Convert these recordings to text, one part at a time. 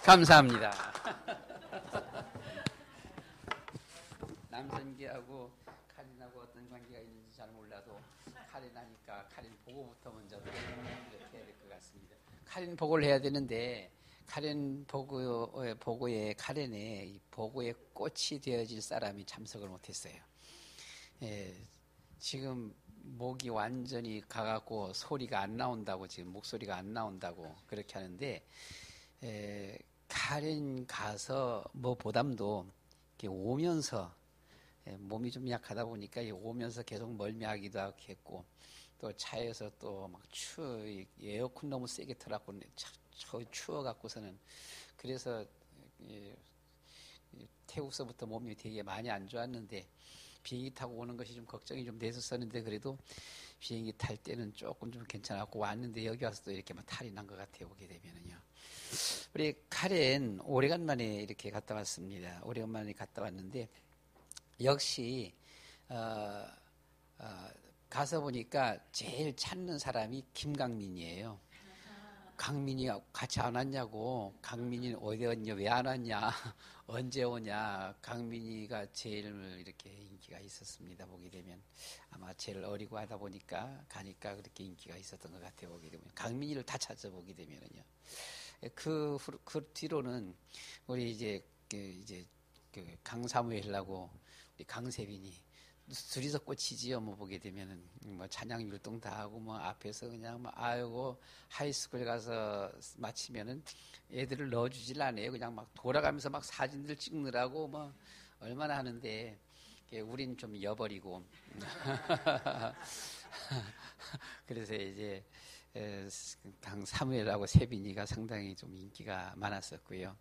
감사합니다. 남선기하고 카린하고 어떤 관계가 있는지 잘 몰라도 카린 하니까 카린 보고부터 먼저 이렇게 해야 될 것 같습니다. 카린 보고를 해야 되는데 카린 보고에 카린의 보고에 꽃이 되어질 사람이 참석을 못했어요. 지금 목이 완전히 가갖고 소리가 안 나온다고, 지금 목소리가 안 나온다고 그렇게 하는데, 카린 가서 뭐 보담도 이렇게 오면서, 몸이 좀 약하다 보니까 오면서 계속 멀미하기도 했고, 또 차에서 또 막 에어컨 너무 세게 틀어갖고 추워갖고서는, 그래서 태국서부터 몸이 되게 많이 안 좋았는데, 비행기 타고 오는 것이 좀 걱정이 좀 됐었는데, 그래도 비행기 탈 때는 조금 좀 괜찮았고 왔는데, 여기 와서 또 이렇게 막 탈이 난 것 같아요. 오게 되면은요. 우리 카렌 오래간만에 이렇게 갔다 왔습니다. 오래간만에 갔다 왔는데, 역시 가서 보니까 제일 찾는 사람이 김강민이에요. 강민이가 같이 안 왔냐고, 강민이는 어디 왔냐, 왜 안 왔냐, 언제 오냐. 강민이가 제일 이렇게 인기가 있었습니다. 보게 되면 아마 제일 어리고 하다 보니까 가니까 그렇게 인기가 있었던 것 같아요. 보게 되면 강민이를 다 찾아보게 되면은요. 그 뒤로는 우리 이제 강사무엘하고 우리 강세빈이 둘이서 꽂히지요. 뭐 보게 되면은 뭐 찬양 율동 다 하고 뭐 앞에서 그냥 뭐 아이고 하이스쿨 가서 마치면은 애들을 넣어주질 않아요. 그냥 막 돌아가면서 막 사진들 찍느라고 뭐 얼마나 하는데, 우린 좀 여버리고 그래서 이제 강 사무엘하고 세빈이가 상당히 좀 인기가 많았었고요.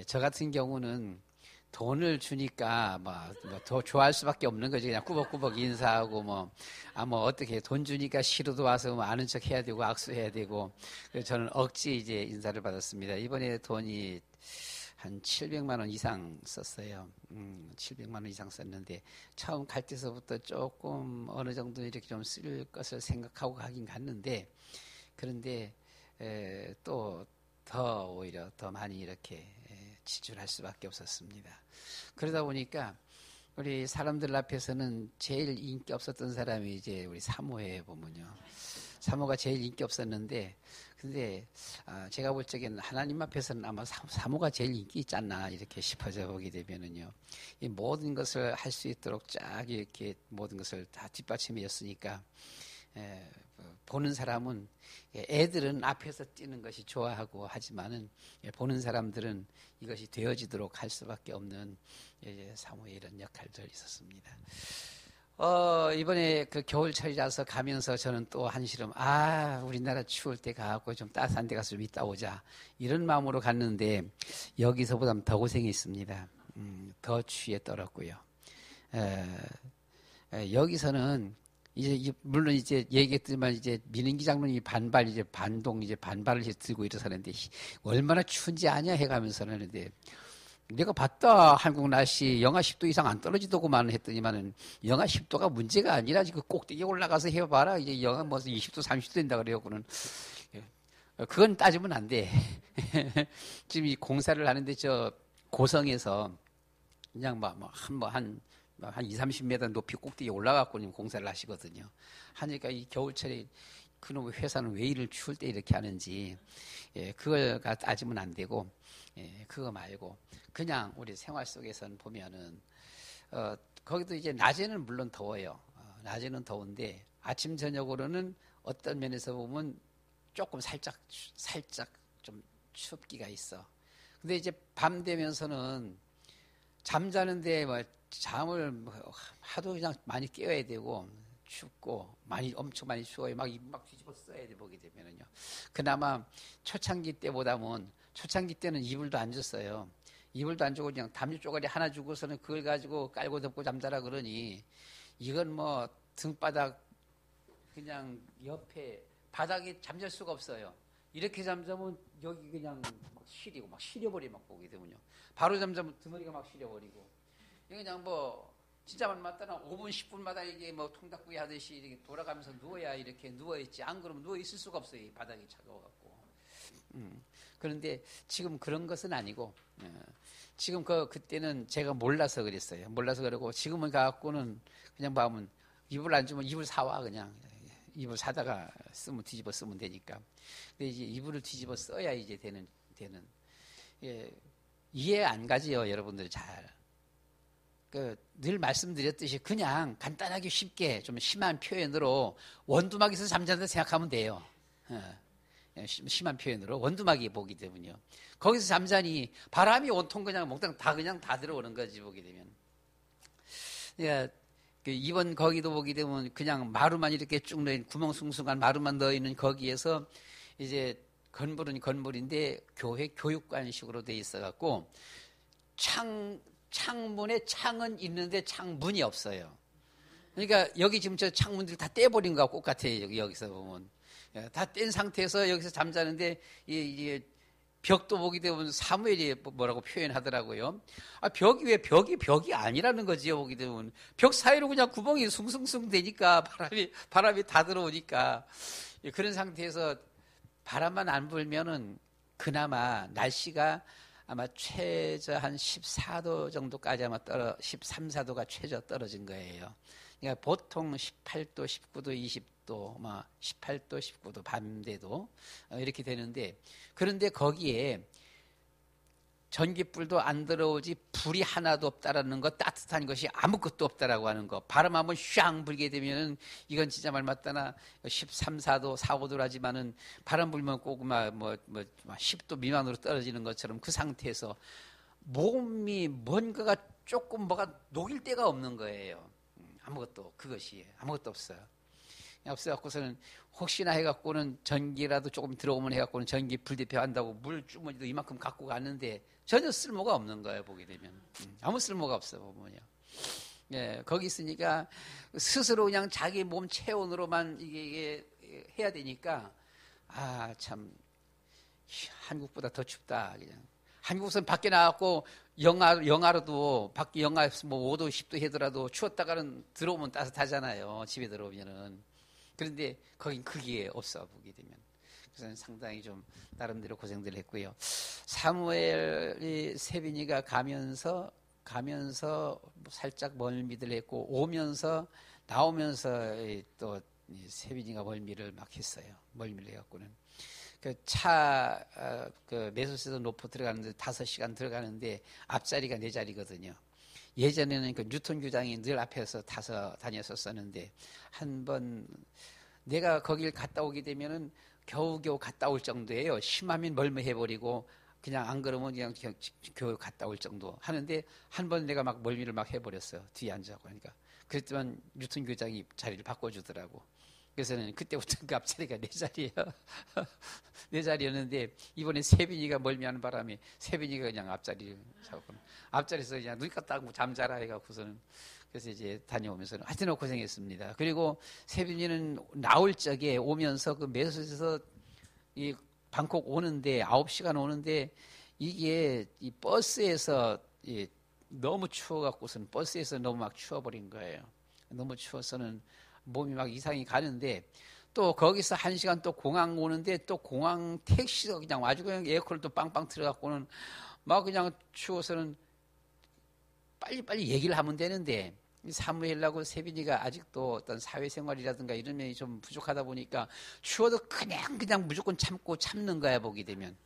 저 같은 경우는 돈을 주니까 뭐 더 좋아할 수밖에 없는 거지. 그냥 꾸벅꾸벅 인사하고 뭐 어떻게 돈 주니까 시로도 와서 뭐 아는 척 해야 되고 악수해야 되고, 그래서 저는 억지 이제 인사를 받았습니다. 이번에 돈이 한 700만 원 이상 썼어요. 700만 원 이상 썼는데, 처음 갈 때서부터 조금 어느 정도 이렇게 좀 쓸 것을 생각하고 가긴 갔는데, 그런데 또 더 오히려 더 많이 이렇게 지출할 수밖에 없었습니다. 그러다 보니까 우리 사람들 앞에서는 제일 인기 없었던 사람이 이제 우리 사모에 보면요. 사모가 제일 인기 없었는데, 근데 제가 볼 적에는 하나님 앞에서는 아마 사모가 제일 인기 있지 않나 이렇게 싶어져 보게 되면은요. 이 모든 것을 할 수 있도록 쫙 이렇게 모든 것을 다 뒷받침이었으니까, 보는 사람은, 애들은 앞에서 뛰는 것이 좋아하고 하지만은 보는 사람들은 이것이 되어지도록 할 수밖에 없는 사모의 이런 역할들 있었습니다. 이번에 그 겨울철이라서 가면서 저는 또 한시름, 우리나라 추울 때 가고 좀 따뜻한 데 가서 좀 있다 오자, 이런 마음으로 갔는데, 여기서보다는 더 고생했습니다. 더 추위에 떨었고요. 여기서는 이제 물론 이제 얘기했지만 이제 민은기 장로님이 반발을 들고 일어서는데, 얼마나 추운지 아냐 해가면서는 하는데, 내가 봤다 한국 날씨 영하 10도 이상 안 떨어지더구만 했더니만은, 영하 10도가 문제가 아니라 지금 꼭대기에 올라가서 해봐라 이제 영하 뭐 20도 30도 된다 그래요고는. 그건 따지면 안 돼. 지금 이 공사를 하는데 저 고성에서 그냥 한 2, 30m 높이 꼭대기에 올라가고 공사를 하시거든요. 하니까 이 겨울철에 그놈의 회사는 왜 이를 추울 때 이렇게 하는지, 그걸 따지면 안 되고, 그거 말고 그냥 우리 생활 속에서는 보면은 거기도 이제 낮에는 물론 더워요. 낮에는 더운데 아침 저녁으로는 어떤 면에서 보면 조금 살짝 좀 춥기가 있어. 근데 이제 밤 되면서는 잠자는데 잠을 하도 그냥 많이 깨워야 되고, 춥고 엄청 많이 추워요. 막 뒤집어 써야 돼 보게 되면은요. 그나마 초창기 때보다는, 초창기 때는 이불도 안 줬어요. 이불도 안 주고 그냥 담요 쪼가리 하나 주고서는 그걸 가지고 깔고 덮고 잠자라 그러니, 이건 뭐 등바닥 그냥 옆에 바닥에 잠잘 수가 없어요. 이렇게 잠자면 여기 그냥 막 시려버리 막 보게 되면요. 바로 잠자면 등허리가 막 시려버리고, 그냥 뭐 진짜 맞다나 5분, 10분마다 이게 뭐 통닭구이 하듯이 이렇게 돌아가면서 누워야 이렇게 누워있지. 안 그러면 누워있을 수가 없어요. 이 바닥이 차가워갖고. 그런데 지금 그런 것은 아니고, 지금 그때는 제가 몰라서 그랬어요. 몰라서 그러고, 지금은 가갖고는 그냥 마음은 이불 안 주면 이불 사와, 그냥. 이불 사다가 뒤집어 쓰면 되니까. 근데 이제 이불을 뒤집어 써야 이제 되는. 예, 이해 안 가지요, 여러분들 잘. 늘 말씀드렸듯이 그냥 간단하게 쉽게 좀 심한 표현으로 원두막에서 잠잔다 생각하면 돼요. 심한 표현으로 원두막이 보기 때문이요. 거기서 잠자니 바람이 온통 그냥 몽땅 다 들어오는 거지 보게 되면. 예, 이번 거기도 보게 되면 그냥 마루만 이렇게 쭉 넣인 구멍 숭숭한 마루만 넣어 있는 거기에서 이제 건물은 건물인데 교회 교육관식으로 돼 있어 갖고 창문에 창은 있는데 창문이 없어요. 그러니까 여기 지금 저 창문들 다 떼버린 거하고 똑같아요. 여기서 보면. 다 뗀 상태에서 여기서 잠자는데 이게 벽도 보게 되면 사무엘이 뭐라고 표현하더라고요. 벽이 왜 벽이 아니라는 거지요. 보게 되면 벽 사이로 그냥 구멍이 숭숭숭 되니까 바람이 다 들어오니까 그런 상태에서 바람만 안 불면은 그나마 날씨가 아마 최저 한 14도 정도까지 아마 13, 14도가 최저 떨어진 거예요. 그러니까 보통 18도, 19도, 20도, 18도, 19도 밤대도 이렇게 되는데, 그런데 거기에 전기불도 안 들어오지 불이 하나도 없다라는 거, 따뜻한 것이 아무것도 없다라고 하는 거. 바람 한번 샹 불게 되면은 이건 진짜 말 맞다나 13, 4도, 4, 5도라지만은 바람 불면 꼭 10도 미만으로 떨어지는 것처럼 그 상태에서 몸이 뭔가가 조금 뭐가 녹일 데가 없는 거예요. 아무것도 없어요. 없어갖고서는 혹시나 해갖고는 전기라도 조금 들어오면 해갖고는 전기 불대표 한다고 물 주머니도 이만큼 갖고 갔는데 전혀 쓸모가 없는 거예요. 보게 되면 아무 쓸모가 없어 보면요. 예, 거기 있으니까 스스로 그냥 자기 몸 체온으로만 이게 해야 되니까 참 한국보다 더 춥다. 그냥 한국은 밖에 나갔고 영하로도 밖에 영하 뭐 5도 10도 해더라도 추웠다가는 들어오면 따뜻하잖아요. 집에 들어오면은. 그런데 거긴 그게 없어 보게 되면. 그래서 상당히 좀 나름대로 고생들 했고요. 사무엘이 세빈이가 가면서 살짝 멀미들 했고 나오면서 또 세빈이가 멀미를 막 했어요. 멀미를 해갖고는. 매소에서 노포 들어가는데 5시간 들어가는데 앞자리가 4자리거든요. 예전에는 뉴턴 교장이 늘 앞에서 타서 다녔었었는데 한 번 내가 거길 갔다 오게 되면은 겨우겨우 갔다 올 정도예요. 심하면 멀미해버리고 그냥 안 그러면 그냥 겨우 갔다 올 정도 하는데 한 번 내가 막 멀미를 막 해버렸어요. 뒤에 앉아서 하니까. 그랬더니 뉴턴 교장이 자리를 바꿔주더라고. 그래서는 그때부터 그 앞자리가 4자리예요. 4자리였는데 이번에 세빈이가 멀미하는 바람에 세빈이가 그냥 앞자리를 잡고 앞자리에서 그냥 눈 깜딱 잠자라 해갖고서는 그래서 이제 다녀오면서는 하여튼 고생했습니다. 그리고 세빈이는 나올 적에 오면서 그 매소에서 이 방콕 오는데 9시간 오는데 이게 이 버스에서 너무 추워갖고서는 버스에서 너무 막 추워버린 거예요. 너무 추워서는 몸이 막 이상이 가는데 또 거기서 1시간 또 공항 오는데 또 공항 택시가 그냥 아주 그냥 에어컨을 또 빵빵 틀어갖고는 막 그냥 추워서는 빨리 얘기를 하면 되는데 사무엘하고 세빈이가 아직도 어떤 사회생활이라든가 이런 면이 좀 부족하다 보니까 추워도 그냥 무조건 참는 거야 보게 되면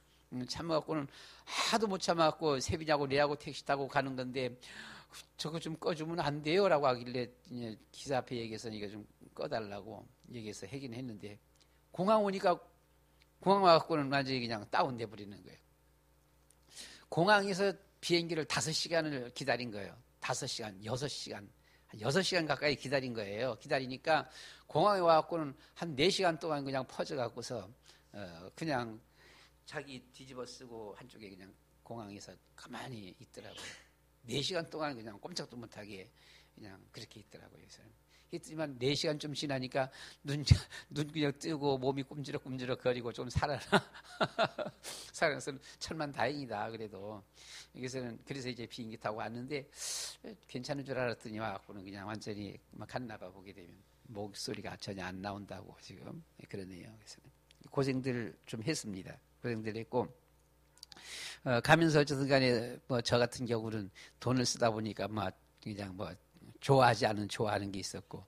참아갖고는 하도 못 참아갖고 세빈이하고 내하고 택시 타고 가는 건데 저거 좀 꺼주면 안 돼요 라고 하길래 기사 앞에 얘기해서 이거 좀 꺼달라고 얘기해서 하긴 했는데 공항 오니까 공항 와갖고는 완전히 그냥 다운돼 버리는 거예요. 공항에서 비행기를 5시간을 기다린 거예요. 5시간, 6시간. 한 6시간 가까이 기다린 거예요. 기다리니까 공항에 와갖고는 한 4시간 동안 그냥 퍼져갖고서 그냥 자기 뒤집어 쓰고 한쪽에 그냥 공항에서 가만히 있더라고요. 4시간 동안 그냥 꼼짝도 못하게 그냥 그렇게 있더라고요. 그래서 했지만 4시간 좀 지나니까 눈 그냥 뜨고 몸이 꼼지럭꼼지럭 거리고 좀 살아나. 살아나서 천만다행이다. 그래도 그래서 이제 비행기 타고 왔는데 괜찮은 줄 알았더니 와갖고는 그냥 완전히 막 갔나 봐. 보게 되면 목소리가 전혀 안 나온다고 지금 그러네요. 그래서 고생들 좀 했습니다. 고생들 했고 가면서 어쨌든 간에 뭐 저 같은 경우는 돈을 쓰다 보니까 막 그냥 뭐 좋아하는 게 있었고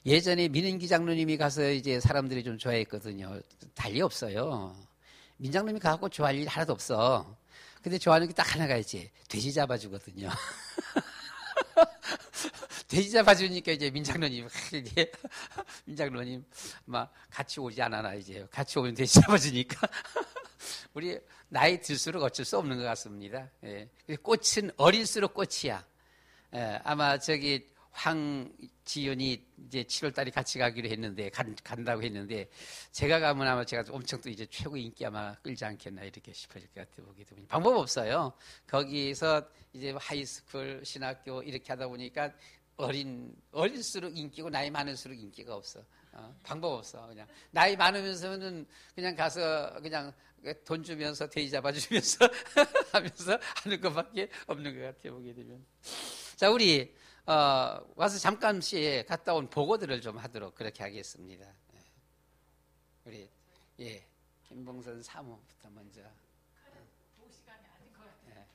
예전에 민은기 장로님이 가서 이제 사람들이 좀 좋아했거든요. 달리 없어요. 민 장로님이 가고 좋아할 일 하나도 없어. 근데 좋아하는 게 딱 하나가 있지. 돼지 잡아주거든요. 돼지 잡아주니까 이제 민 장로님 막 같이 오지 않아나 이제 같이 오면 돼지 잡아주니까 우리 나이 들수록 어쩔 수 없는 것 같습니다. 예. 꽃은 어릴수록 꽃이야. 예. 아마 저기 황지윤이 이제 7월달에 같이 가기로 했는데 간다고 했는데 제가 가면 아마 제가 엄청 또 이제 최고 인기 아마 끌지 않겠나 이렇게 싶어질 것 같아 보게 되면 방법 없어요. 거기서 이제 하이스쿨 신학교 이렇게 하다 보니까 어릴수록 인기고 나이 많을수록 인기가 없어. 방법 없어. 그냥 나이 많으면서는 그냥 가서 그냥 돈 주면서 돼지 잡아주면서 하면서 하는 것밖에 없는 것 같아 보게 되면. 자, 우리 와서 잠깐씩 갔다 온 보고들을 좀 하도록 그렇게 하겠습니다. 우리 김봉선 사무부터 먼저. 볼 시간이 아닌 것 같아요.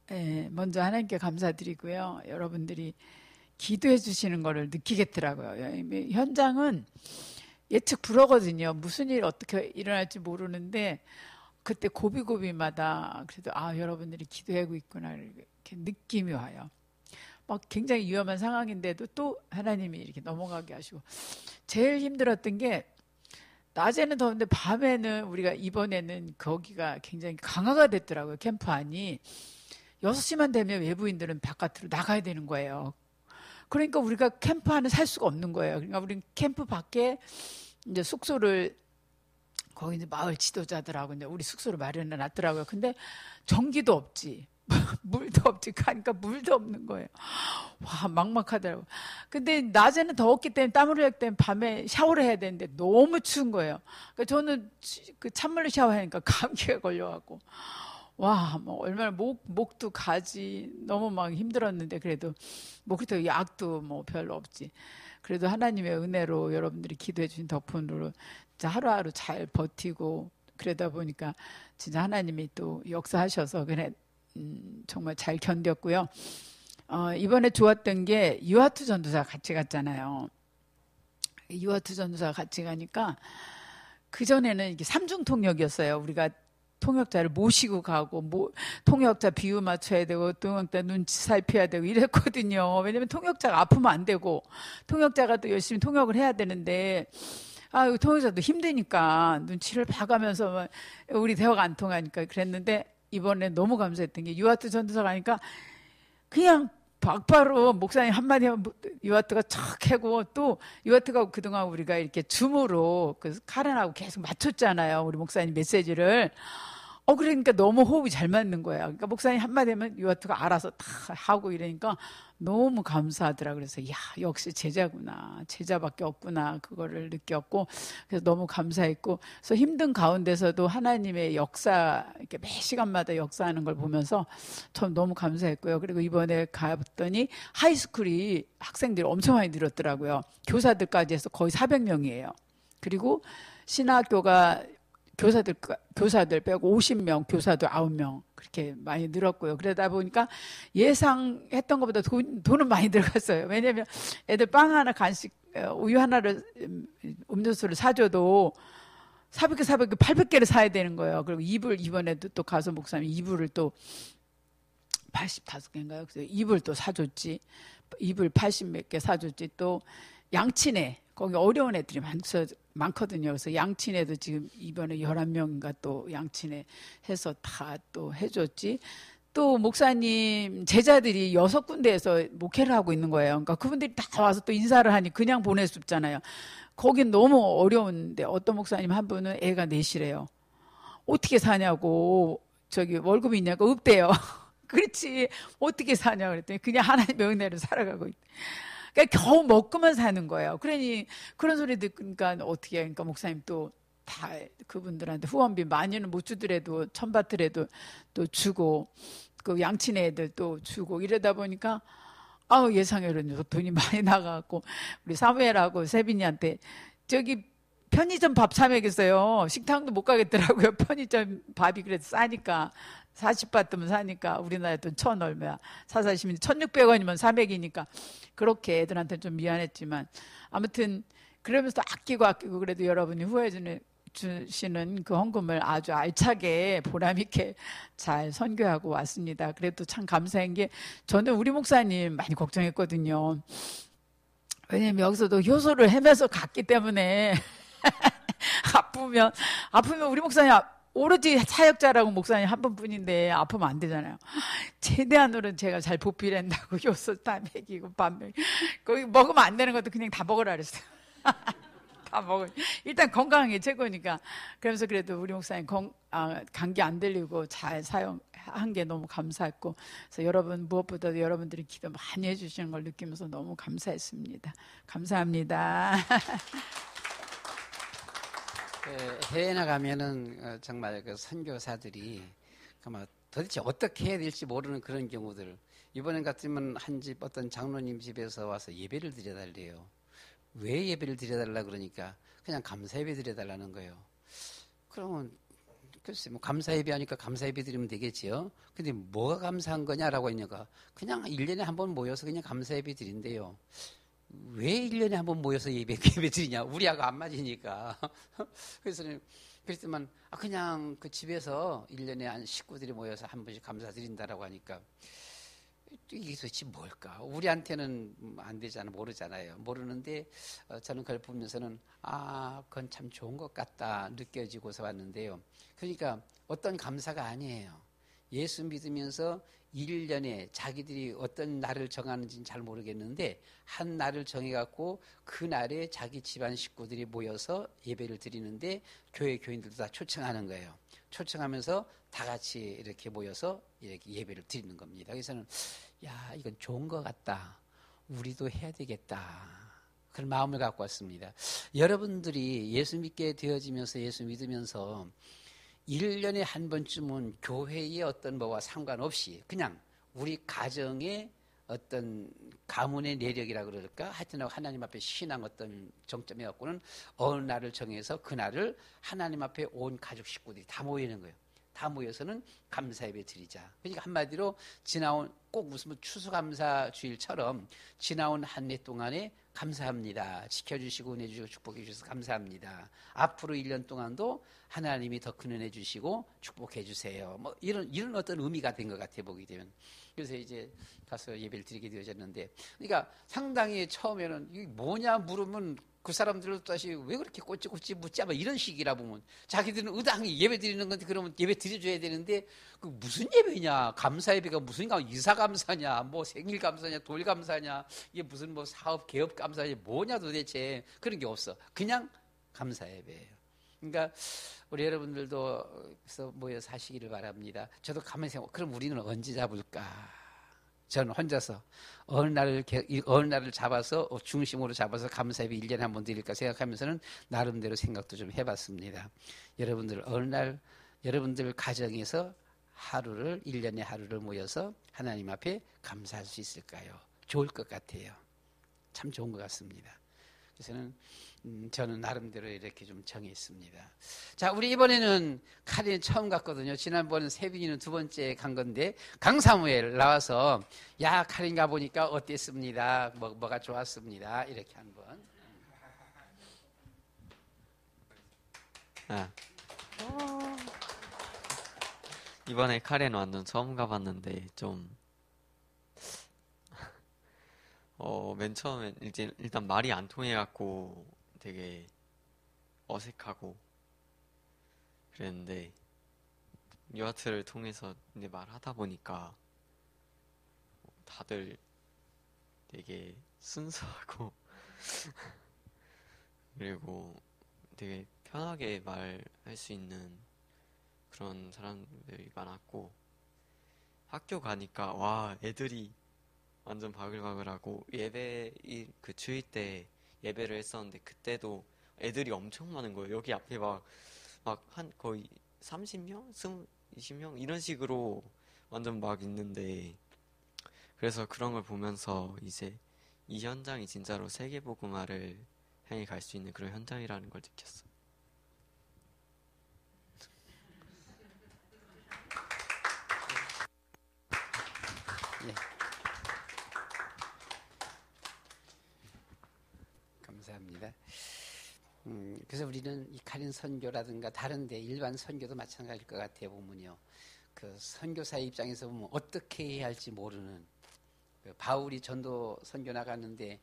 네, 먼저 하나님께 감사드리고요. 여러분들이 기도해 주시는 거를 느끼겠더라고요. 현장은 예측 불허거든요. 무슨 일 어떻게 일어날지 모르는데 그때 고비고비마다 그래도 여러분들이 기도하고 있구나 이렇게 느낌이 와요. 막 굉장히 위험한 상황인데도 또 하나님이 이렇게 넘어가게 하시고 제일 힘들었던 게 낮에는 더운데 밤에는 우리가 이번에는 거기가 굉장히 강화가 됐더라고요. 캠프 안이 6시만 되면 외부인들은 바깥으로 나가야 되는 거예요. 그러니까 우리가 캠프 안에 살 수가 없는 거예요. 그러니까 우리는 캠프 밖에 이제 숙소를 거기 이제 마을 지도자들하고 이제 우리 숙소를 마련해 놨더라고요. 근데 전기도 없지. 물도 없지. 가니까 물도 없는 거예요. 와, 막막하더라고요. 근데 낮에는 더웠기 때문에 땀을 흘렸기 때문에 밤에 샤워를 해야 되는데 너무 추운 거예요. 그러니까 저는 그 찬물로 샤워하니까 감기가 걸려갖고. 와, 뭐 얼마나 목도 가지 너무 막 힘들었는데 그래도 뭐 그렇다고 약도 뭐 별로 없지. 그래도 하나님의 은혜로 여러분들이 기도해 주신 덕분으로 진짜 하루하루 잘 버티고 그러다 보니까 진짜 하나님이 또 역사하셔서 그래 정말 잘 견뎠고요. 이번에 좋았던 게 유아투 전도사 같이 갔잖아요. 유아투 전도사 같이 가니까 그전에는 이게 삼중 통역이었어요. 우리가 통역자를 모시고 가고 통역자 비유 맞춰야 되고 통역자 눈치 살펴야 되고 이랬거든요. 왜냐면 통역자가 아프면 안 되고 통역자가 또 열심히 통역을 해야 되는데 통역자도 힘드니까 눈치를 봐가면서 우리 대화가 안 통하니까 그랬는데 이번에 너무 감사했던 게 유아투 전도사 가니까 그냥 박바로 목사님 한마디 하면 유아트가 척 하고 또 유아트가 그동안 우리가 이렇게 줌으로 그 카렌하고 계속 맞췄잖아요. 우리 목사님 메시지를. 그러니까 너무 호흡이 잘 맞는 거예요. 그러니까 목사님 한마디 하면 유아트가 알아서 다 하고 이러니까 너무 감사하더라. 그래서 역시 제자구나. 제자밖에 없구나. 그거를 느꼈고 그래서 너무 감사했고 그래서 힘든 가운데서도 하나님의 역사 이렇게 매 시간마다 역사하는 걸 보면서 전 너무 감사했고요. 그리고 이번에 가봤더니 하이스쿨이 학생들이 엄청 많이 늘었더라고요. 교사들까지 해서 거의 400명이에요. 그리고 신학교가 교사들 빼고 50명, 교사들 9명 그렇게 많이 늘었고요. 그러다 보니까 예상했던 것보다 돈은 많이 들어갔어요. 왜냐하면 애들 빵 하나 간식, 우유 하나를 음료수를 사줘도 400개 800개를 사야 되는 거예요. 그리고 이불 이번에도 또 가서 목사님 이불을 또 85개인가요? 그래서 이불 또 사줬지. 이불 80몇 개 사줬지. 또 양친애 거기 어려운 애들이 많거든요. 그래서 양친애도 지금 이번에 11명인가 또 양친애 해서 다 또 해줬지. 또 목사님 제자들이 6군데에서 목회를 하고 있는 거예요. 그러니까 그분들이 다 와서 또 인사를 하니 그냥 보낼 수 없잖아요. 거긴 너무 어려운데 어떤 목사님 한 분은 애가 넷이래요. 어떻게 사냐고 월급이 있냐고 없대요. 그렇지. 어떻게 사냐 그랬더니 그냥 하나님 명령대로 살아가고 있대. 그러니까 겨우 먹고만 사는 거예요. 그러니 그런 소리 듣니까 어떻게 해. 그러니까 목사님 또 다 그분들한테 후원비 많이는 못 주더라도 천받더라도 또 주고 그 양친애 애들 또 주고 이러다 보니까 아우 예상외로 돈이 많이 나가갖고 우리 사무엘하고 세빈이한테 저기 편의점 밥 사 먹였어요. 식당도 못 가겠더라고요. 편의점 밥이 그래도 싸니까 40바 뜨면 사니까 우리나라 돈 1,000 얼마야. 사사시면 1,600원이면 400이니까 그렇게 애들한테 좀 미안했지만 아무튼 그러면서 아끼고 그래도 여러분이 후회해 주시는 그 헌금을 아주 알차게 보람있게 잘 선교하고 왔습니다. 그래도 참 감사한 게 저는 우리 목사님 많이 걱정했거든요. 왜냐면 여기서도 효소를 헤매서 갔기 때문에 아프면 우리 목사님 오로지 사역자라고 목사님 한 분뿐인데 아프면 안 되잖아요. 최대한으로는 제가 잘 보필한다고 효소 다 먹이고 밥 먹이고 거기 먹으면 안 되는 것도 그냥 다 먹으라 그랬어요. 다 먹어. 일단 건강한 게 최고니까. 그러면서 그래도 우리 목사님 감기 안 들리고 잘 사용한 게 너무 감사했고, 그래서 여러분 무엇보다도 여러분들이 기도 많이 해주시는 걸 느끼면서 너무 감사했습니다. 감사합니다. 해외 나가면은 정말 그 선교사들이 아마 도대체 어떻게 해야 될지 모르는 그런 경우들. 이번엔 같으면 한 집 어떤 장로님 집에서 와서 예배를 드려달래요. 왜 예배를 드려달라 그러니까 그냥 감사 예배 드려달라는 거예요. 그러면 글쎄 뭐 감사 예배 하니까 감사 예배 드리면 되겠지요. 근데 뭐가 감사한 거냐라고 했냐가 그냥 1년에 한 번 모여서 그냥 감사 예배 드린대요. 왜 1년에 한 번 모여서 예배 드리냐? 우리하고 안 맞으니까. 그랬더만 그냥 그 집에서 1년에 한 식구들이 모여서 한 번씩 감사드린다라고 하니까 이게 도대체 뭘까? 우리한테는 안 되잖아, 모르잖아요. 모르는데 저는 그걸 보면서는 그건 참 좋은 것 같다 느껴지고서 왔는데요. 그러니까 어떤 감사가 아니에요. 예수 믿으면서 1년에 자기들이 어떤 날을 정하는지는 잘 모르겠는데 한 날을 정해갖고 그 날에 자기 집안 식구들이 모여서 예배를 드리는데 교회 교인들도 다 초청하는 거예요. 초청하면서 다 같이 이렇게 모여서 이렇게 예배를 드리는 겁니다. 그래서는 이건 좋은 것 같다. 우리도 해야 되겠다. 그런 마음을 갖고 왔습니다. 여러분들이 예수 믿게 되어지면서 예수 믿으면서 1년에 한 번쯤은 교회의 어떤 뭐와 상관없이 그냥 우리 가정의 어떤 가문의 내력이라 그럴까? 하여튼 하나님 앞에 신앙 어떤 정점에 갖고는 어느 날을 정해서 그 날을 하나님 앞에 온 가족 식구들이 다 모이는 거예요. 다 모여서는 감사 예배 드리자. 그러니까 한마디로 지나온 꼭 무슨 추수감사 주일처럼 지나온 한 해 동안에 감사합니다. 지켜주시고 은혜 주시고 축복해 주셔서 감사합니다. 앞으로 1년 동안도 하나님이 더 큰 은혜 주시고 축복해 주세요. 뭐 이런 어떤 의미가 된 것 같아 보게 되면. 그래서 이제 가서 예배를 드리게 되어졌는데, 그러니까 상당히 처음에는 이게 뭐냐 물으면 그 사람들도 다시 왜 그렇게 꼬치꼬치 묻지? 막 이런 식이라 보면 자기들은 의당히 예배 드리는 건데 그러면 예배 드려줘야 되는데 그 무슨 예배냐? 감사 예배가 무슨 이사 감사냐? 뭐 생일 감사냐? 돌 감사냐? 이게 무슨 뭐 사업 개업 감사냐? 뭐냐 도대체 그런 게 없어. 그냥 감사 예배예요. 그러니까 우리 여러분들도 그래서 모여서 하시기를 바랍니다. 저도 가만히 생각, 그럼 우리는 언제 잡을까? 저는 혼자서 어느 날을 잡아서 중심으로 잡아서 감사예배 1년에 한 번 드릴까 생각하면서는 나름대로 생각도 좀 해봤습니다. 여러분들 어느 날 여러분들 가정에서 1년에 하루를 모여서 하나님 앞에 감사할 수 있을까요? 좋을 것 같아요. 참 좋은 것 같습니다. 그래서는 저는 나름대로 이렇게 좀 정했습니다. 자, 우리 이번에는 카린 처음 갔거든요. 지난번은 세빈이는 2번째 간 건데 강사무엘 나와서 카린 가보니까 어땠습니다. 뭐가 좋았습니다. 이렇게 한번. 이번에 카렌 완전 처음 가봤는데 좀 맨 처음엔 일단 말이 안 통해갖고 되게 어색하고 그랬는데 유아트를 통해서 이제 말하다 보니까 다들 되게 순수하고 그리고 되게 편하게 말할 수 있는 그런 사람들이 많았고 학교 가니까 와 애들이 완전 바글바글하고 그 주일 때 예배를 했었는데 그때도 애들이 엄청 많은 거예요. 여기 앞에 막 한 거의 30명? 20명? 이런 식으로 완전 막 있는데 그래서 그런 걸 보면서 이제 이 현장이 진짜로 세계복음화를 향해 갈 수 있는 그런 현장이라는 걸 느꼈어. 예. 감사합니다. 그래서 우리는 이 가린 선교라든가 다른데 일반 선교도 마찬가지일 것 같아요. 보면요, 그 선교사의 입장에서 보면 어떻게 해야 할지 모르는, 그 바울이 전도 선교 나갔는데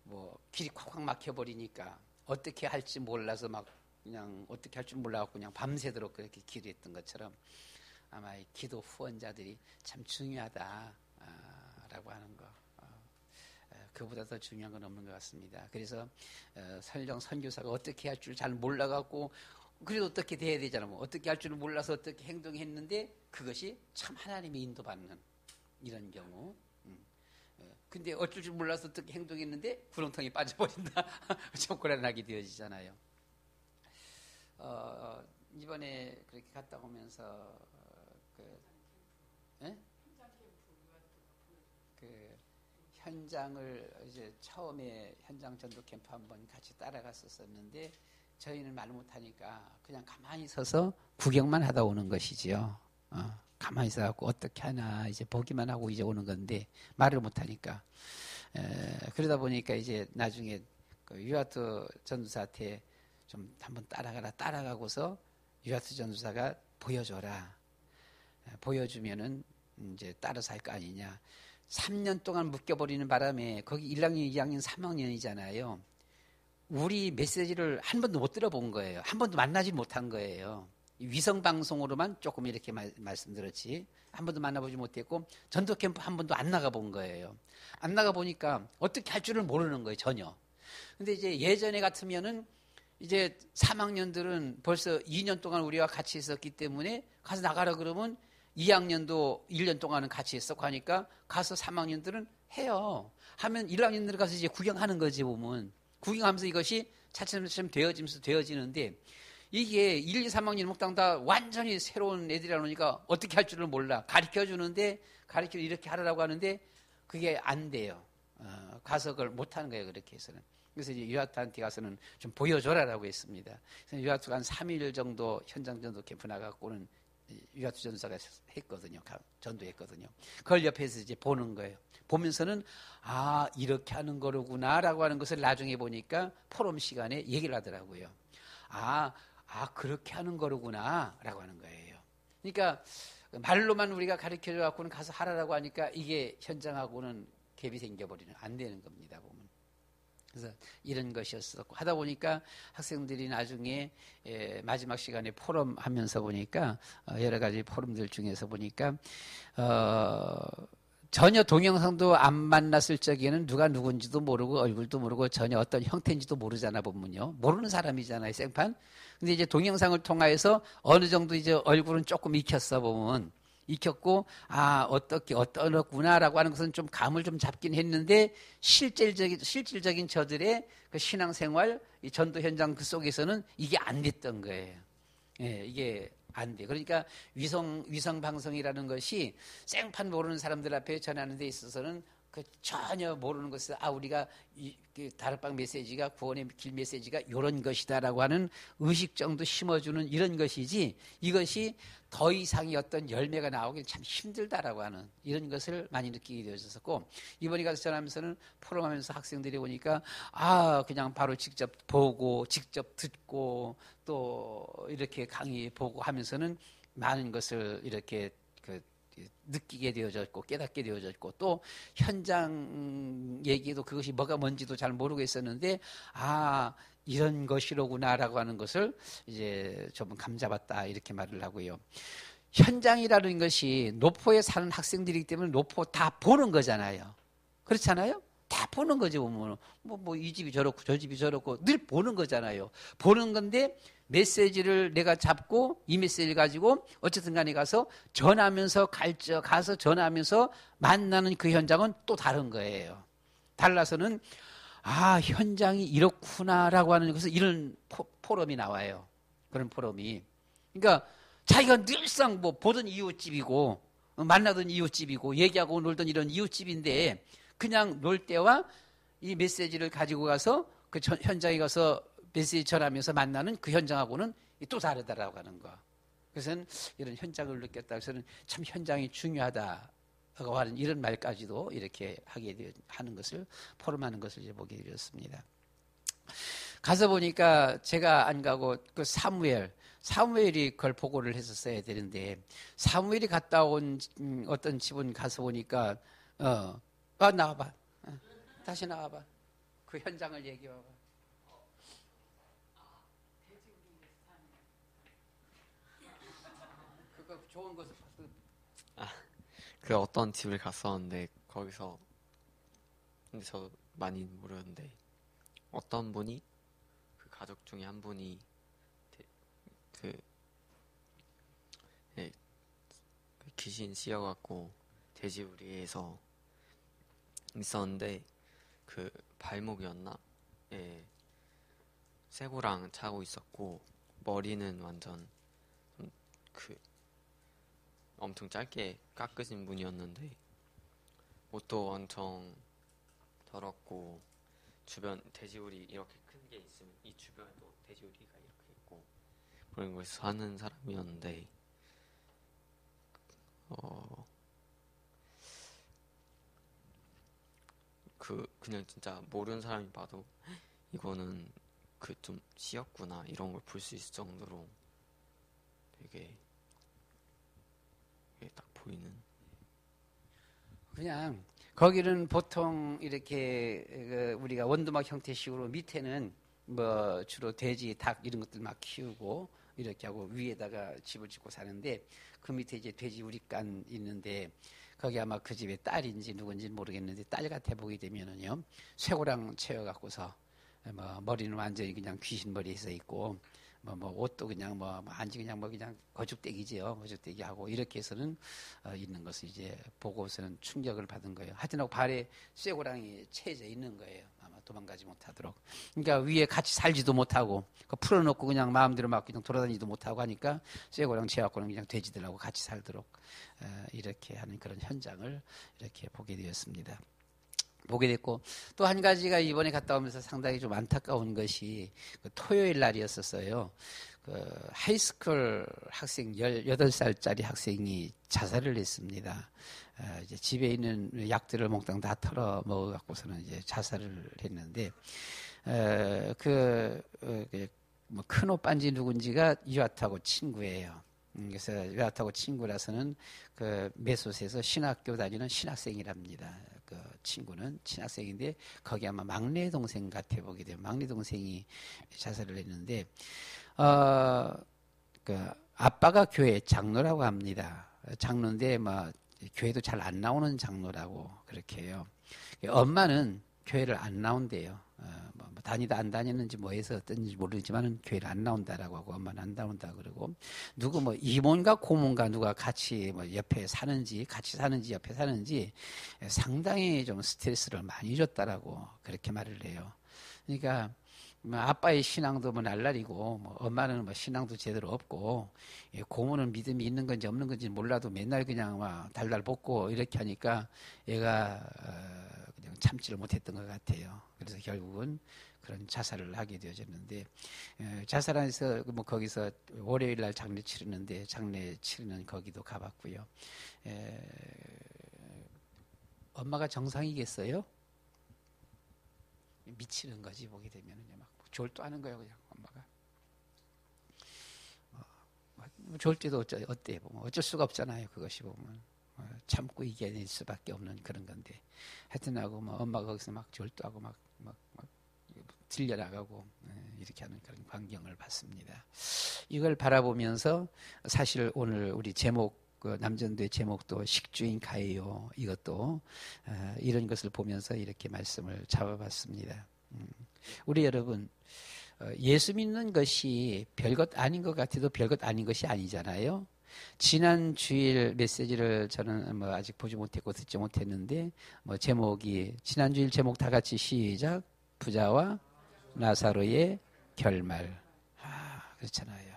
뭐 길이 콱콱 막혀버리니까 어떻게 할지 몰라서 막 그냥 어떻게 할 줄 몰라갖고 그냥 밤새도록 그렇게 기도했던 것처럼 아마 이 기도 후원자들이 참 중요하다라고 하는 거. 그보다 더 중요한 건 없는 것 같습니다. 그래서 설령 선교사가 어떻게 할 줄 잘 몰라갖고 그래도 어떻게 돼야 되잖아. 뭐 어떻게 할 줄을 몰라서 어떻게 행동했는데 그것이 참 하나님의 인도받는 이런 경우. 근데 어쩔 줄 몰라서 어떻게 행동했는데 구렁텅이 빠져버린다. 좀 곤란하게 되어지잖아요. 이번에 그렇게 갔다 오면서 그 현장을 이제 처음에 현장 전도 캠프 한번 같이 따라갔었는데 저희는 말 못하니까 그냥 가만히 서서 구경만 하다 오는 것이지요. 가만히 서갖고 어떻게 하나 이제 보기만 하고 이제 오는 건데 말을 못하니까 그러다 보니까 이제 나중에 그 유아트 전도사한테 좀 한번 따라가고서 유아트 전도사가 보여줘라. 보여주면은 이제 따라서 할 거 아니냐. 3년 동안 묶여버리는 바람에 거기 1학년, 2학년, 3학년이잖아요. 우리 메시지를 한 번도 못 들어본 거예요. 한 번도 만나지 못한 거예요. 위성방송으로만 조금 이렇게 말씀드렸지 한 번도 만나보지 못했고 전도 캠프 한 번도 안 나가본 거예요. 안 나가보니까 어떻게 할 줄을 모르는 거예요. 전혀. 근데 이제 예전에 같으면은 이제 3학년들은 벌써 2년 동안 우리와 같이 있었기 때문에 가서 나가라 그러면 2학년도 1년 동안은 같이 했었고 하니까 가서 3학년들은 해요. 하면 1학년들 가서 이제 구경하는 거지 보면. 구경하면서 이것이 차츰차츰 되어지는데 이게 1, 2, 3학년 목당 다 완전히 새로운 애들이라 그러니까 어떻게 할 줄을 몰라. 가르쳐주는데 이렇게 하라고 하는데 그게 안 돼요. 가서 그걸 못하는 거예요. 그렇게 해서는. 그래서 이제 유아트한테 가서는 좀 보여줘라라고 했습니다. 그래서 유아트가 한 3일 정도 현장 전도 캠프 나가고는 유아트 전도사가 했거든요. 전도했거든요. 그걸 옆에서 이제 보는 거예요. 보면서는 아 이렇게 하는 거로구나라고 하는 것을 나중에 보니까 포럼 시간에 얘기를 하더라고요. 아 그렇게 하는 거로구나라고 하는 거예요. 그러니까 말로만 우리가 가르쳐줘 갖고는 가서 하라라고 하니까 이게 현장하고는 갭이 생겨버리는 안 되는 겁니다. 보면. 그래서 이런 것이었었고 하다 보니까 학생들이 나중에 마지막 시간에 포럼 하면서 보니까 여러 가지 포럼들 중에서 보니까 전혀 동영상도 안 만났을 적에는 누가 누군지도 모르고 얼굴도 모르고 전혀 어떤 형태인지도 모르잖아 보면요. 모르는 사람이잖아요. 생판. 근데 이제 동영상을 통하여서 어느 정도 이제 얼굴은 조금 익혔어 보면 익혔고 어떻게 어떠구나라고 하는 것은 좀 감을 좀 잡긴 했는데 실질적인 저들의 그 신앙생활 이 전도 현장 그 속에서는 이게 안 됐던 거예요. 예, 이게 안 돼. 그러니까 위성 방송이라는 것이 생판 모르는 사람들 앞에 전하는 데 있어서는 그 전혀 모르는 것을 우리가 그 다락방 메시지가 구원의 길 메시지가 이런 것이다라고 하는 의식 정도 심어주는 이런 것이지 이것이 더 이상의 어떤 열매가 나오기 참 힘들다라고 하는 이런 것을 많이 느끼게 되었었고 이번에 가서 전하면서는 포럼하면서 학생들이 보니까 그냥 바로 직접 보고 직접 듣고 또 이렇게 강의 보고 하면서는 많은 것을 이렇게 느끼게 되어졌고 깨닫게 되어졌고 또 현장 얘기도 그것이 뭐가 뭔지도 잘 모르고 있었는데 이런 것이로구나라고 하는 것을 이제 좀 감잡았다 이렇게 말을 하고요. 현장이라는 것이 노포에 사는 학생들이기 때문에 노포 다 보는 거잖아요. 그렇잖아요. 다 보는 거지 보면 뭐 이 집이 저렇고 저 집이 저렇고 늘 보는 거잖아요. 보는 건데 메시지를 내가 잡고 이 메시지를 가지고 어쨌든 간에 가서 가서 전하면서 만나는 그 현장은 또 다른 거예요. 달라서는 현장이 이렇구나라고 하는 것은 이런 포럼이 나와요. 그런 포럼이. 그러니까 자기가 늘상 뭐 보던 이웃집이고 만나던 이웃집이고 얘기하고 놀던 이런 이웃집인데 그냥 놀 때와 이 메시지를 가지고 가서 그 현장에 가서 메시지 전하면서 만나는 그 현장하고는 또 다르다라고 하는 거. 그래서 이런 현장을 느꼈다. 그래서는 참 현장이 중요하다고 하는 이런 말까지도 이렇게 하는 것을 포럼하는 것을 이제 보게 되었습니다. 가서 보니까 제가 안 가고 그 사무엘이 그걸 보고를 했었어야 되는데 사무엘이 갔다 온 어떤 집은 가서 보니까 나와봐. 다시 나와봐. 그 현장을 얘기해봐. 그거 좋은 것을 그 어떤 집을 갔었는데 거기서 근데 저 많이 모르는데 어떤 분이 그 가족 중에 한 분이 그 귀신 씌어갖고 돼지우리에서 있었는데 그 발목이었나? 예, 쇠고랑 차고 있었고 머리는 완전 그 엄청 짧게 깎으신 분이었는데 옷도 엄청 더럽고 주변 돼지우리 이렇게 큰 게 있으면 이 주변에도 돼지우리가 이렇게 있고 그런 걸 사는 사람이었는데 그냥 진짜 모르는 사람이 봐도 이거는 그 좀 씌었구나 이런 걸 볼 수 있을 정도로 되게 딱 보이는. 그냥 거기는 보통 이렇게 우리가 원두막 형태식으로 밑에는 뭐 주로 돼지, 닭 이런 것들 막 키우고 이렇게 하고 위에다가 집을 짓고 사는데 그 밑에 이제 돼지 우리간 있는데 거기 아마 그 집의 딸인지 누군지 모르겠는데 딸 같아 보게 되면은요 쇠고랑 채워갖고서 뭐 머리는 완전히 그냥 귀신 머리 해서 있고 뭐 옷도 그냥 안지 그냥 그냥 거죽대기지요. 거죽대기 하고 이렇게 해서는 있는 것을 이제 보고서는 충격을 받은 거예요. 하여튼 발에 쇠고랑이 채져 있는 거예요. 아마 도망가지 못하도록. 그러니까 위에 같이 살지도 못하고 풀어놓고 그냥 마음대로 막 그냥 돌아다니지도 못하고 하니까 쇠고랑 채갖고는 그냥 돼지들하고 같이 살도록 이렇게 하는 그런 현장을 이렇게 보게 되었습니다. 보게 됐고 또 한 가지가 이번에 갔다 오면서 상당히 좀 안타까운 것이 그 토요일 날이었었어요. 그 하이스쿨 학생 18살짜리 학생이 자살을 했습니다. 이제 집에 있는 약들을 몽땅 다 털어 먹어 갖고서는 이제 자살을 했는데 뭐 큰 오빠인지 누군지가 유아타고 친구예요. 그래서 유아타고 친구라서는 그 메소스에서 신학교 다니는 신학생이랍니다. 그 친구는 신학생인데 거기 아마 막내 동생 같아 보게 되면 막내 동생이 자살을 했는데 그 아빠가 교회 장로라고 합니다. 장로인데 뭐 교회도 잘 안 나오는 장로라고 그렇게 해요. 엄마는 교회를 안 나온대요. 뭐 다니다 안 다녔는지 뭐 해서 어떤지 모르지만은 교회를 안 나온다라고 하고 엄마는 안 나온다 그러고 누구 뭐 이모인가 고모인가 누가 같이 뭐 옆에 사는지 같이 사는지 옆에 사는지 상당히 좀 스트레스를 많이 줬다라고 그렇게 말을 해요. 그러니까 뭐 아빠의 신앙도 뭐 날라리고 뭐 엄마는 뭐 신앙도 제대로 없고 고모는 믿음이 있는 건지 없는 건지 몰라도 맨날 그냥 막 달달 볶고 이렇게 하니까 얘가 그냥 참지를 못했던 것 같아요. 그래서 결국은 그런 자살을 하게 되어졌는데 자살해서 뭐 거기서 월요일 날 장례 치르는데 장례 치르는 거기도 가봤고요. 엄마가 정상이겠어요? 미치는 거지 보게 되면은요 막 졸도하는 거예요 그냥 엄마가. 졸 때도 어때 보면 어쩔 수가 없잖아요. 그것이 보면 참고 이겨낼 수밖에 없는 그런 건데 하여튼하고 뭐 엄마가 거기서 막 졸도하고 막 들려나가고 이렇게 하는 그런 광경을 봤습니다. 이걸 바라보면서 사실 오늘 우리 제목 그 남전도의 제목도 식주인 가해요. 이것도 이런 것을 보면서 이렇게 말씀을 잡아봤습니다. 우리 여러분, 예수 믿는 것이 별것 아닌 것 같아도 별것 아닌 것이 아니잖아요. 지난 주일 메시지를 저는 뭐 아직 보지 못했고 듣지 못했는데 뭐 제목이 지난 주일 제목 다 같이 시작. 부자와 나사로의 결말. 그렇잖아요.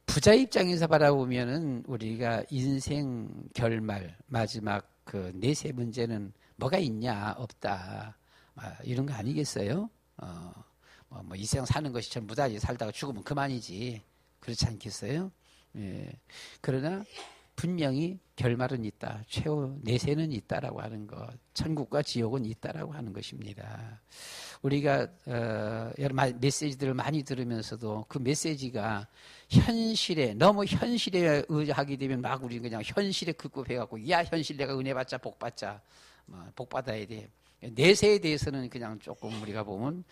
부자 입장에서 바라보면은 우리가 인생 결말 마지막 그 내세 문제는 뭐가 있냐 없다 이런 거 아니겠어요? 뭐 이 세상 사는 것이 전부다. 살다가 죽으면 그만이지. 그렇지 않겠어요? 예. 그러나 분명히 결말은 있다. 최후 내세는 있다라고 하는 것. 천국과 지옥은 있다라고 하는 것입니다. 우리가 여러 메시지들을 많이 들으면서도 그 메시지가 현실에 너무 현실에 의하게 되면 막 우리는 그냥 현실에 급급해갖고 야 현실 내가 은혜 받자 복 받자 복 받아야 돼. 내세에 대해서는 그냥 조금 우리가 보면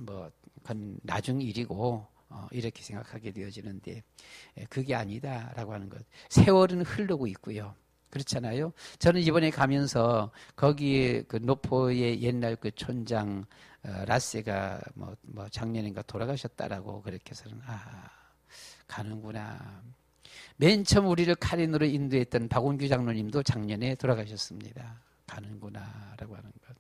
뭐 그건 나중 일이고 이렇게 생각하게 되어지는데 그게 아니다라고 하는 것. 세월은 흐르고 있고요. 그렇잖아요. 저는 이번에 가면서 거기에 그 노포의 옛날 그 촌장 라세가 뭐 작년인가 돌아가셨다라고 그렇게 해서는 가는구나. 맨 처음 우리를 카린으로 인도했던 박원규 장로님도 작년에 돌아가셨습니다. 가는구나라고 하는 것.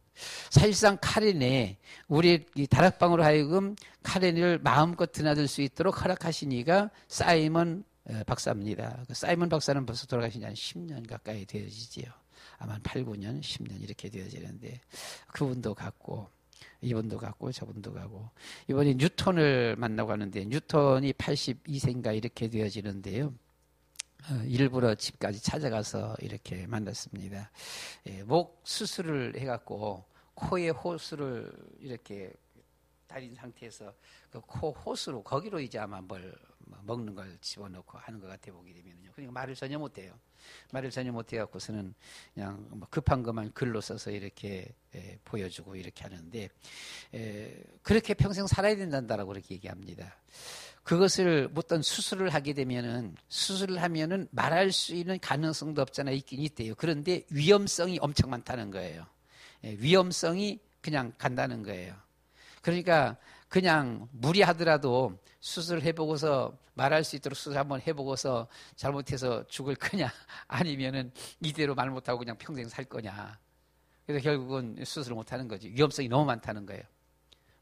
사실상 카렌에 우리 이 다락방으로 하여금 카렌을 마음껏 드나들 수 있도록 허락하시니가 사이먼 박사입니다. 그 사이먼 박사는 벌써 돌아가신 지 한 10년 가까이 되어지지요. 아마 8, 9년, 10년 이렇게 되어지는데 그분도 갔고 이분도 갔고 저분도 가고 이번에 뉴턴을 만나고 가는데 뉴턴이 82세인가 이렇게 되어지는데요. 일부러 집까지 찾아가서 이렇게 만났습니다. 목 수술을 해갖고 코에 호수를 이렇게 달인 상태에서 그 코 호수로 거기로 이제 아마 뭘 먹는 걸 집어넣고 하는 것 같아 보게 되면요. 그러니까 말을 전혀 못해요. 말을 전혀 못해갖고서는 그냥 뭐 급한 것만 글로 써서 이렇게 보여주고 이렇게 하는데 그렇게 평생 살아야 된다라고 그렇게 얘기합니다. 그것을 어떤 수술을 하게 되면은 수술을 하면은 말할 수 있는 가능성도 없잖아. 있긴 있대요. 그런데 위험성이 엄청 많다는 거예요. 위험성이 그냥 간다는 거예요. 그러니까 그냥 무리하더라도 수술을 해보고서 말할 수 있도록 수술 한번 해보고서 잘못해서 죽을 거냐 아니면은 이대로 말 못하고 그냥 평생 살 거냐. 그래서 결국은 수술을 못하는 거지. 위험성이 너무 많다는 거예요.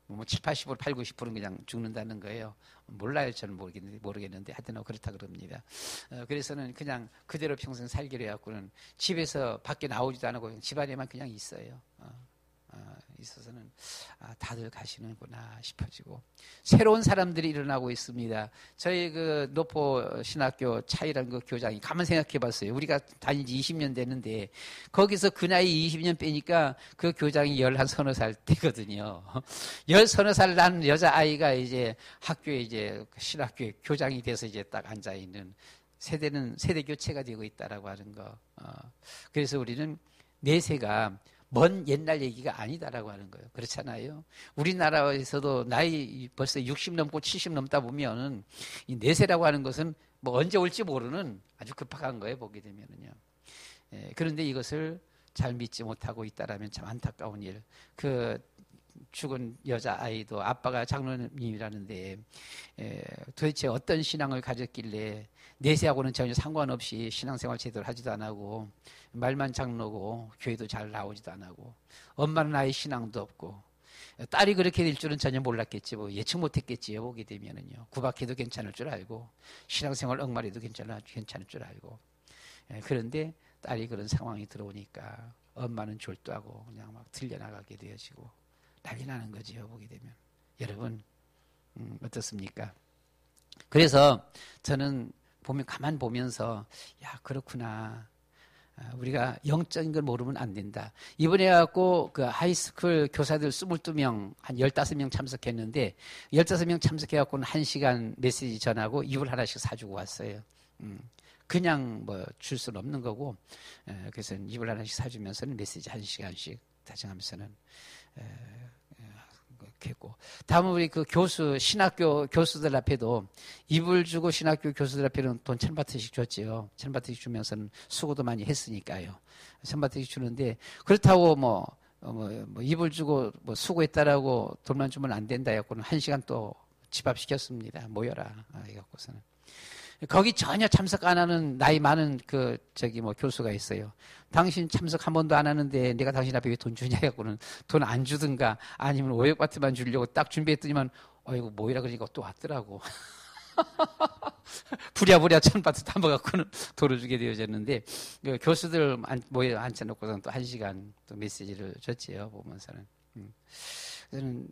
뭐 7, 80%, 8, 90%는 그냥 죽는다는 거예요. 몰라요. 저는 모르겠는데 하여튼 그렇다 그럽니다. 그래서는 그냥 그대로 평생 살기로 해갖고는 집에서 밖에 나오지도 않고 그냥 집 안에만 그냥 있어요. 있어서는 다들 가시는구나 싶어지고 새로운 사람들이 일어나고 있습니다. 저희 그 노포 신학교 차이란 그 교장이 가만 생각해봤어요. 우리가 다닌 지 20년 됐는데 거기서 그 나이 20년 빼니까 그 교장이 11, 서너 살 때거든요. 10, 서너 살 난 여자아이가 이제 학교에 이제 신학교에 교장이 돼서 이제 딱 앉아있는 세대는 세대 교체가 되고 있다라고 하는 거. 그래서 우리는 내세가 먼 옛날 얘기가 아니다라고 하는 거예요. 그렇잖아요. 우리나라에서도 나이 벌써 60 넘고 70 넘다 보면은 이 내세라고 하는 것은 뭐 언제 올지 모르는 아주 급박한 거예요. 보게 되면은요. 그런데 이것을 잘 믿지 못하고 있다라면 참 안타까운 일. 그 죽은 여자아이도 아빠가 장로님이라는데 도대체 어떤 신앙을 가졌길래 내세하고는 전혀 상관없이 신앙생활 제대로 하지도 안 하고 말만 장로고 교회도 잘 나오지도 안 하고 엄마는 아예 신앙도 없고 딸이 그렇게 될 줄은 전혀 몰랐겠지 뭐 예측 못했겠지요. 보게 되면은요. 구박해도 괜찮을 줄 알고 신앙생활 엉말해도 괜찮을 줄 알고 그런데 딸이 그런 상황이 들어오니까 엄마는 졸도하고 그냥 막 들려나가게 되어지고 난리 나는 거지요. 보게 되면 여러분 어떻습니까? 그래서 저는 가만 보면서 야 그렇구나. 우리가 영적인 걸 모르면 안 된다. 이번에 갖고 그 하이스쿨 교사들 22명, 한 15명 참석했는데 15명 참석해갖고는 1시간 메시지 전하고 이불 하나씩 사주고 왔어요. 그냥 뭐 줄 수는 없는 거고 그래서 이불 하나씩 사주면서는 메시지 1시간씩 다정하면서는 했고, 다음은 우리 그 교수, 신학교 교수들 앞에도 입을 주고 신학교 교수들 앞에는 돈 1,000바트씩 줬지요. 1,000바트씩 주면서는 수고도 많이 했으니까요. 1,000바트씩 주는데, 그렇다고 입을 주고 수고했다라고 돈만 주면 안 된다 해갖고는 1시간 또 집합시켰습니다. 모여라. 해갖고서는. 거기 전혀 참석 안 하는 나이 많은 교수가 있어요. 당신 참석 한 번도 안 하는데 내가 당신 앞에 왜 돈 주냐 해갖고는 돈 안 주든가 아니면 500바트만 주려고 딱 준비했더니만 어이구 모이라 그러니까 또 왔더라고. 부랴부랴 1,000바트 담아갖고는 돈을 주게 되어졌는데 교수들 모여 앉혀놓고서는 또 1시간 또 메시지를 줬지요. 보면서는. 저는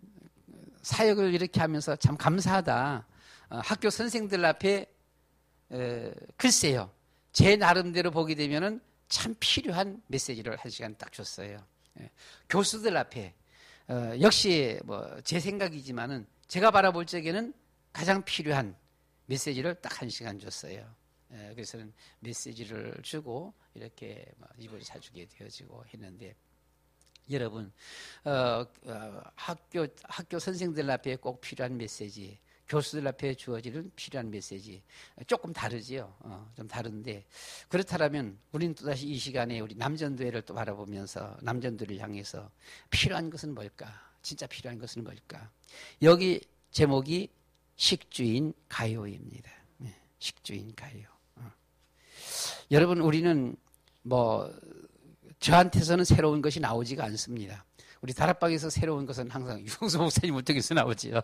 사역을 이렇게 하면서 참 감사하다. 학교 선생들 앞에 글쎄요. 제 나름대로 보게 되면은 참 필요한 메시지를 1시간 딱 줬어요. 교수들 앞에 역시 제 생각이지만은 제가 바라볼 적에는 가장 필요한 메시지를 딱 1시간 줬어요. 그래서는 메시지를 주고 이렇게 입을 사주게 되어지고 했는데 여러분 학교 선생들 앞에 꼭 필요한 메시지, 교수들 앞에 주어지는 필요한 메시지 조금 다르지요. 좀 다른데 그렇다면 우리는 또다시 이 시간에 우리 남전도회를 또 바라보면서 남전도를 향해서 필요한 것은 뭘까? 진짜 필요한 것은 뭘까? 여기 제목이 식주인 가요입니다. 식주인 가요. 여러분 우리는 저한테서는 새로운 것이 나오지가 않습니다. 우리 다락방에서 새로운 것은 항상 유광수 목사님을 통해서 나오지요.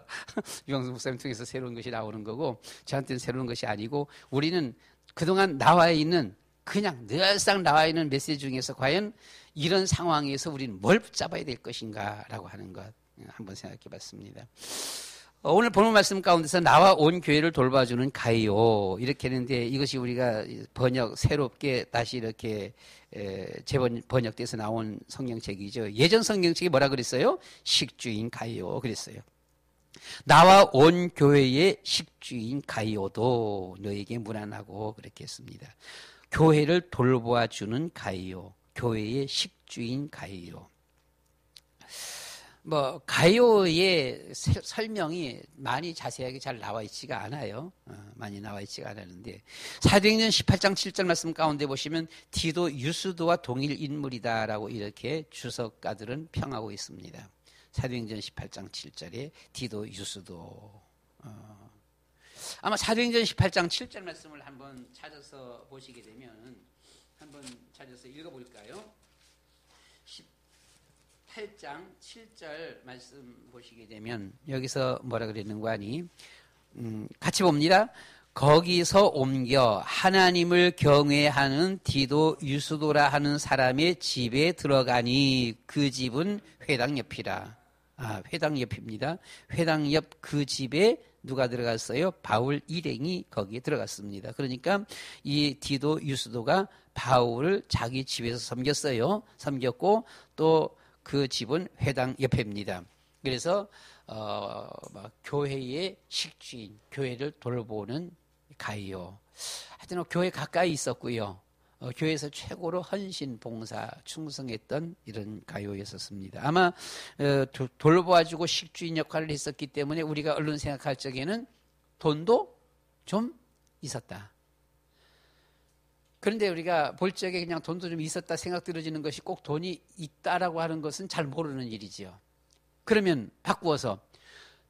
유광수 목사님 통해서 새로운 것이 나오는 거고 저한테는 새로운 것이 아니고 우리는 그동안 나와 있는 그냥 늘상 나와 있는 메시지 중에서 과연 이런 상황에서 우리는 뭘 붙잡아야 될 것인가라고 하는 것 한번 생각해 봤습니다. 오늘 본문 말씀 가운데서 나와 온 교회를 돌봐주는 가이오 이렇게 했는데 이것이 우리가 새롭게 다시 이렇게 재번역돼서 나온 성경책이죠. 예전 성경책이 뭐라 그랬어요? 식주인 가이오 그랬어요. 나와 온 교회의 식주인 가이오도 너에게 무난하고 그렇게 했습니다. 교회를 돌봐주는 가이오, 교회의 식주인 가이오. 가요의 설명이 많이 자세하게 잘 나와 있지가 않아요. 많이 나와 있지가 않았는데 사도행전 18장 7절 말씀 가운데 보시면 디도 유스도와 동일 인물이다라고 이렇게 주석가들은 평하고 있습니다. 사도행전 18장 7절에 디도 유스도. 아마 사도행전 18장 7절 말씀을 한번 찾아서 보시게 되면 한번 찾아서 읽어볼까요? 8장 7절 말씀 보시게 되면 여기서 뭐라 그랬는 거 아니? 같이 봅니다. 거기서 옮겨 하나님을 경외하는 디도 유스도라 하는 사람의 집에 들어가니 그 집은 회당 옆이라. 회당 옆입니다. 회당 옆 그 집에 누가 들어갔어요? 바울 일행이 거기에 들어갔습니다. 그러니까 이 디도 유스도가 바울을 자기 집에서 섬겼어요. 섬겼고 또 그 집은 회당 옆입니다. 그래서 교회의 식주인, 교회를 돌보는 가이오. 하여튼 교회 가까이 있었고요. 교회에서 최고로 헌신, 봉사, 충성했던 이런 가이오였었습니다. 아마 돌보아주고 식주인 역할을 했었기 때문에 우리가 얼른 생각할 적에는 돈도 좀 있었다. 그런데 우리가 볼 적에 그냥 돈도 좀 있었다 생각 들어지는 것이 꼭 돈이 있다라고 하는 것은 잘 모르는 일이지요. 그러면 바꾸어서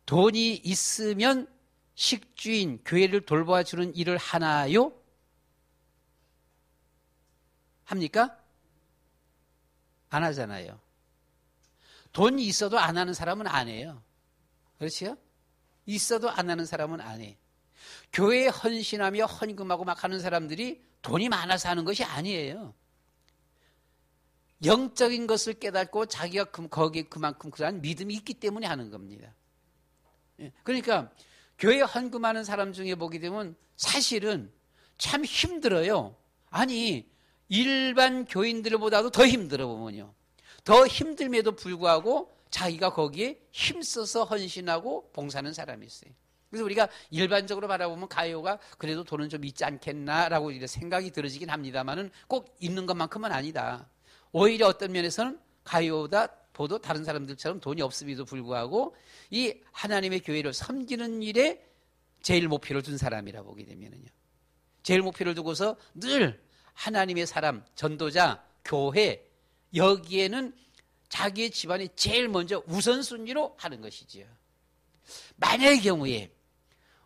돈이 있으면 식주인, 교회를 돌봐주는 일을 하나요? 합니까? 안 하잖아요. 돈이 있어도 안 하는 사람은 안 해요. 그렇지요? 있어도 안 하는 사람은 안 해. 교회에 헌신하며 헌금하고 막 하는 사람들이 돈이 많아서 하는 것이 아니에요. 영적인 것을 깨닫고 자기가 거기에 그만큼 그러한 믿음이 있기 때문에 하는 겁니다. 그러니까 교회에 헌금하는 사람 중에 보게 되면 사실은 참 힘들어요. 아니 일반 교인들보다도 더 힘들어 보면요. 더 힘듦에도 불구하고 자기가 거기에 힘써서 헌신하고 봉사하는 사람이 있어요. 그래서 우리가 일반적으로 바라보면 가요가 그래도 돈은 좀 있지 않겠나라고 생각이 들어지긴 합니다만은 꼭 있는 것만큼은 아니다. 오히려 어떤 면에서는 가요보다 보도 다른 사람들처럼 돈이 없음에도 불구하고 이 하나님의 교회를 섬기는 일에 제일 목표를 둔 사람이라 보게 되면은요. 제일 목표를 두고서 늘 하나님의 사람, 전도자, 교회 여기에는 자기의 집안이 제일 먼저 우선순위로 하는 것이지요. 만약의 경우에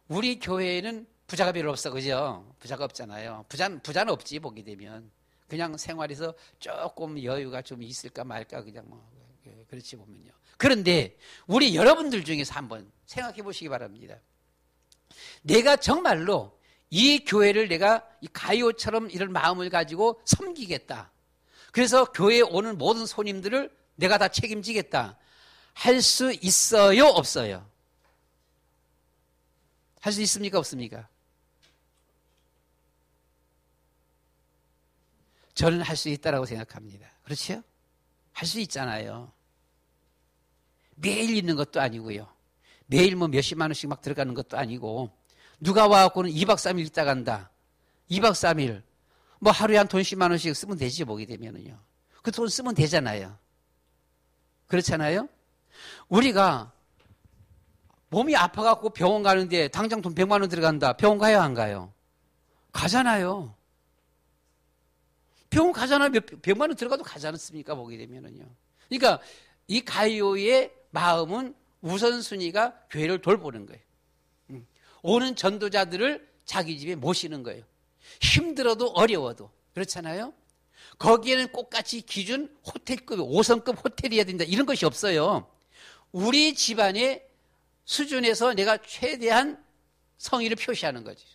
우리 교회에는 부자가 별로 없어, 그죠? 부자가 없잖아요. 부자는 없지, 보게 되면. 그냥 생활에서 조금 여유가 좀 있을까 말까, 그냥 뭐, 그렇지 보면요. 그런데 우리 여러분들 중에서 한번 생각해 보시기 바랍니다. 내가 정말로 이 교회를 내가 이 가요처럼 이런 마음을 가지고 섬기겠다. 그래서 교회에 오는 모든 손님들을 내가 다 책임지겠다. 할 수 있어요, 없어요? 할 수 있습니까, 없습니까? 저는 할 수 있다라고 생각합니다. 그렇죠? 할 수 있잖아요. 매일 있는 것도 아니고요. 매일 뭐 몇십만 원씩 막 들어가는 것도 아니고 누가 와갖고는 2박 3일 있다 간다. 2박 3일 뭐 하루에 한 돈 10만 원씩 쓰면 되지, 보게 되면은요. 그 돈 쓰면 되잖아요. 그렇잖아요? 우리가 몸이 아파갖고 병원 가는데 당장 돈 100만 원 들어간다. 병원 가요, 안 가요? 가잖아요. 병원 가잖아요. 100만 원 들어가도 가지 않습니까? 보게 되면은요. 그러니까 이 가요의 마음은 우선순위가 교회를 돌보는 거예요. 오는 전도자들을 자기 집에 모시는 거예요. 힘들어도 어려워도. 그렇잖아요? 거기에는 똑같이 기준 호텔급, 5성급 호텔이어야 된다. 이런 것이 없어요. 우리 집안의 수준에서 내가 최대한 성의를 표시하는 거지.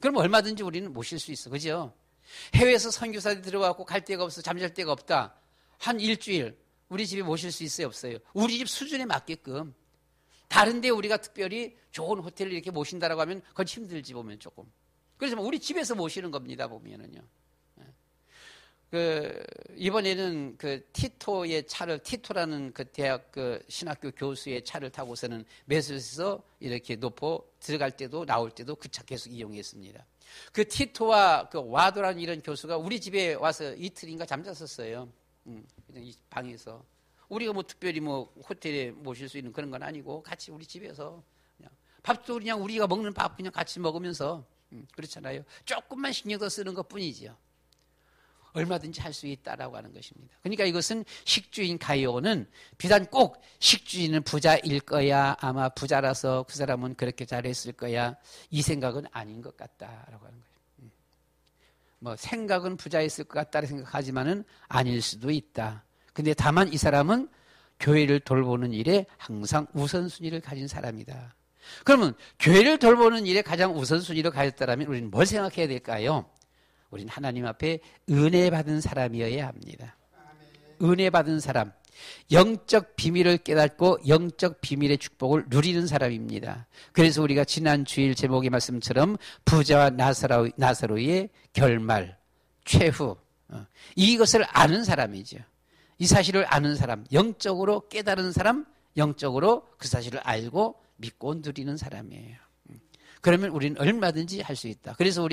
그럼 얼마든지 우리는 모실 수 있어. 그죠? 해외에서 선교사들이 들어와서 갈 데가 없어, 잠잘 데가 없다. 한 일주일 우리 집에 모실 수 있어요, 없어요? 우리 집 수준에 맞게끔. 다른데 우리가 특별히 좋은 호텔을 이렇게 모신다라고 하면 그건 힘들지, 보면 조금. 그래서 우리 집에서 모시는 겁니다, 보면은요. 이번에는 티토의 차를, 티토라는 대학 신학교 교수의 차를 타고서는 매수해서 이렇게 노포 들어갈 때도 나올 때도 그 차 계속 이용했습니다. 티토와 와도라는 이런 교수가 우리 집에 와서 이틀인가 잠잤었어요. 이 방에서. 우리가 뭐 특별히 뭐 호텔에 모실 수 있는 그런 건 아니고 같이 우리 집에서 그냥 밥도 그냥 우리가 먹는 밥 그냥 같이 먹으면서 그렇잖아요. 조금만 신경 더 쓰는 것 뿐이지요. 얼마든지 할 수 있다라고 하는 것입니다. 그러니까 이것은 식주인 가이오는 비단 꼭 식주인은 부자일 거야, 아마 부자라서 그 사람은 그렇게 잘했을 거야, 이 생각은 아닌 것 같다라고 하는 거예요. 뭐 생각은 부자였을 것 같다고 생각하지만은 아닐 수도 있다. 근데 다만 이 사람은 교회를 돌보는 일에 항상 우선순위를 가진 사람이다. 그러면 교회를 돌보는 일에 가장 우선순위를 가졌다면 우리는 뭘 생각해야 될까요? 우리는 하나님 앞에 은혜 받은 사람이어야 합니다. 은혜 받은 사람, 영적 비밀을 깨닫고 영적 비밀의 축복을 누리는 사람입니다. 그래서 우리가 지난 주일 제목의 말씀처럼 부자와 나사로의 결말, 최후, 이것을 아는 사람이죠. 이 사실을 아는 사람, 영적으로 깨달은 사람, 영적으로 그 사실을 알고 믿고 누리는 사람이에요. 그러면 우리는 얼마든지 할 수 있다. 그래서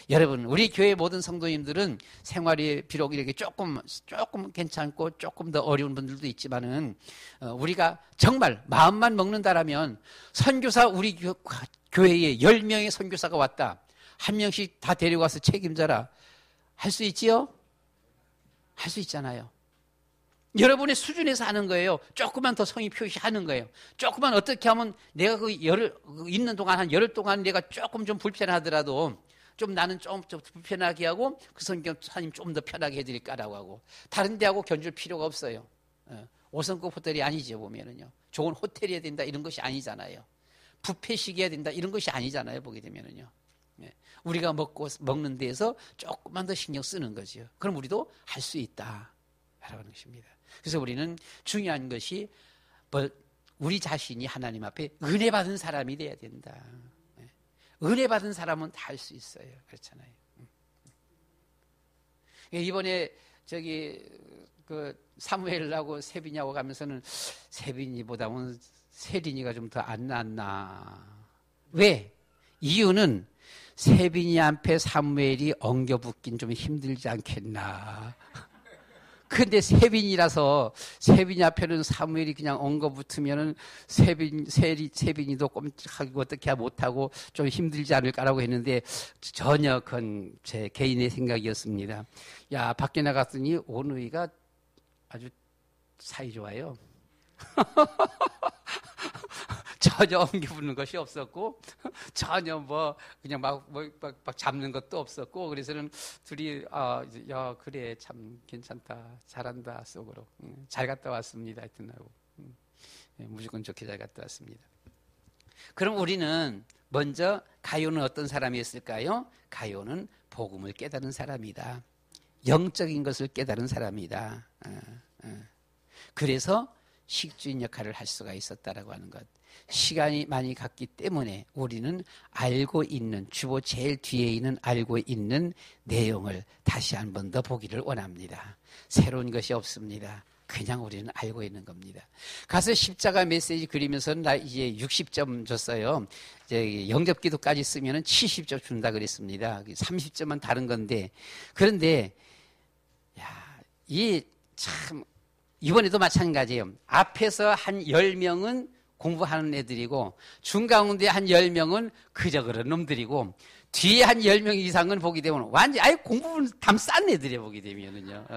여러분, 우리 교회 모든 성도님들은 생활이 비록 이렇게 조금 괜찮고 조금 더 어려운 분들도 있지만은, 우리가 정말 마음만 먹는다라면 선교사 우리 교회에 10명의 선교사가 왔다. 한 명씩 다 데려가서 책임져라. 할 수 있지요? 할 수 있잖아요. 여러분의 수준에서 하는 거예요. 조금만 더 성의 표시하는 거예요. 조금만 어떻게 하면 내가 있는 동안 한 열흘 동안 내가 조금 좀 불편하더라도 좀 나는 좀 불편하게 하고 그 선교사님 좀 더 편하게 해드릴까라고 하고 다른 데하고 견줄 필요가 없어요. 5성급 호텔이 아니죠, 보면은요. 좋은 호텔이어야 된다 이런 것이 아니잖아요. 뷔페식이어야 된다 이런 것이 아니잖아요, 보게 되면은요. 우리가 먹는 데에서 조금만 더 신경 쓰는 거죠. 그럼 우리도 할 수 있다. 라는 것입니다. 그래서 우리는 중요한 것이 우리 자신이 하나님 앞에 은혜 받은 사람이 돼야 된다. 은혜 받은 사람은 다 할 수 있어요. 그렇잖아요. 이번에 사무엘하고 세빈이하고 가면서는 세빈이보다는 세린이가 좀 더 안 낫나. 왜? 이유는 세빈이 앞에 사무엘이 엉겨붙긴 좀 힘들지 않겠나. 근데 세빈이라서 세빈이 앞에는 사무엘이 그냥 엉거붙으면은 세빈이도 꼼짝하고 어떻게 못하고 좀 힘들지 않을까라고 했는데 전혀 그건 제 개인의 생각이었습니다. 야, 밖에 나갔더니 오누이가 아주 사이 좋아요. 전혀 엉겨붙는 것이 없었고 전혀 뭐 그냥 막 잡는 것도 없었고 그래서는 둘이 야 그래 참 괜찮다 잘한다 속으로 잘 갔다 왔습니다 하여튼 하고 무조건 좋게 잘 갔다 왔습니다. 그럼 우리는 먼저 가요는 어떤 사람이었을까요? 가요는 복음을 깨달은 사람이다. 영적인 것을 깨달은 사람이다. 그래서 식주인 역할을 할 수가 있었다라고 하는 것. 시간이 많이 갔기 때문에 우리는 알고 있는 주보 제일 뒤에 있는 알고 있는 내용을 다시 한 번 더 보기를 원합니다. 새로운 것이 없습니다. 그냥 우리는 알고 있는 겁니다. 가서 십자가 메시지 그리면서 나 이제 60점 줬어요. 이제 영접기도까지 쓰면은 70점 준다 그랬습니다. 30점은 다른 건데 그런데 야, 이 참 이번에도 마찬가지예요. 앞에서 한 10명은 공부하는 애들이고 중가운데 한 10명은 그저 그런 놈들이고 뒤에 한 10명 이상은 보게 되면 완전 아예 공부는 담싼 애들이에요. 보게 되면은요.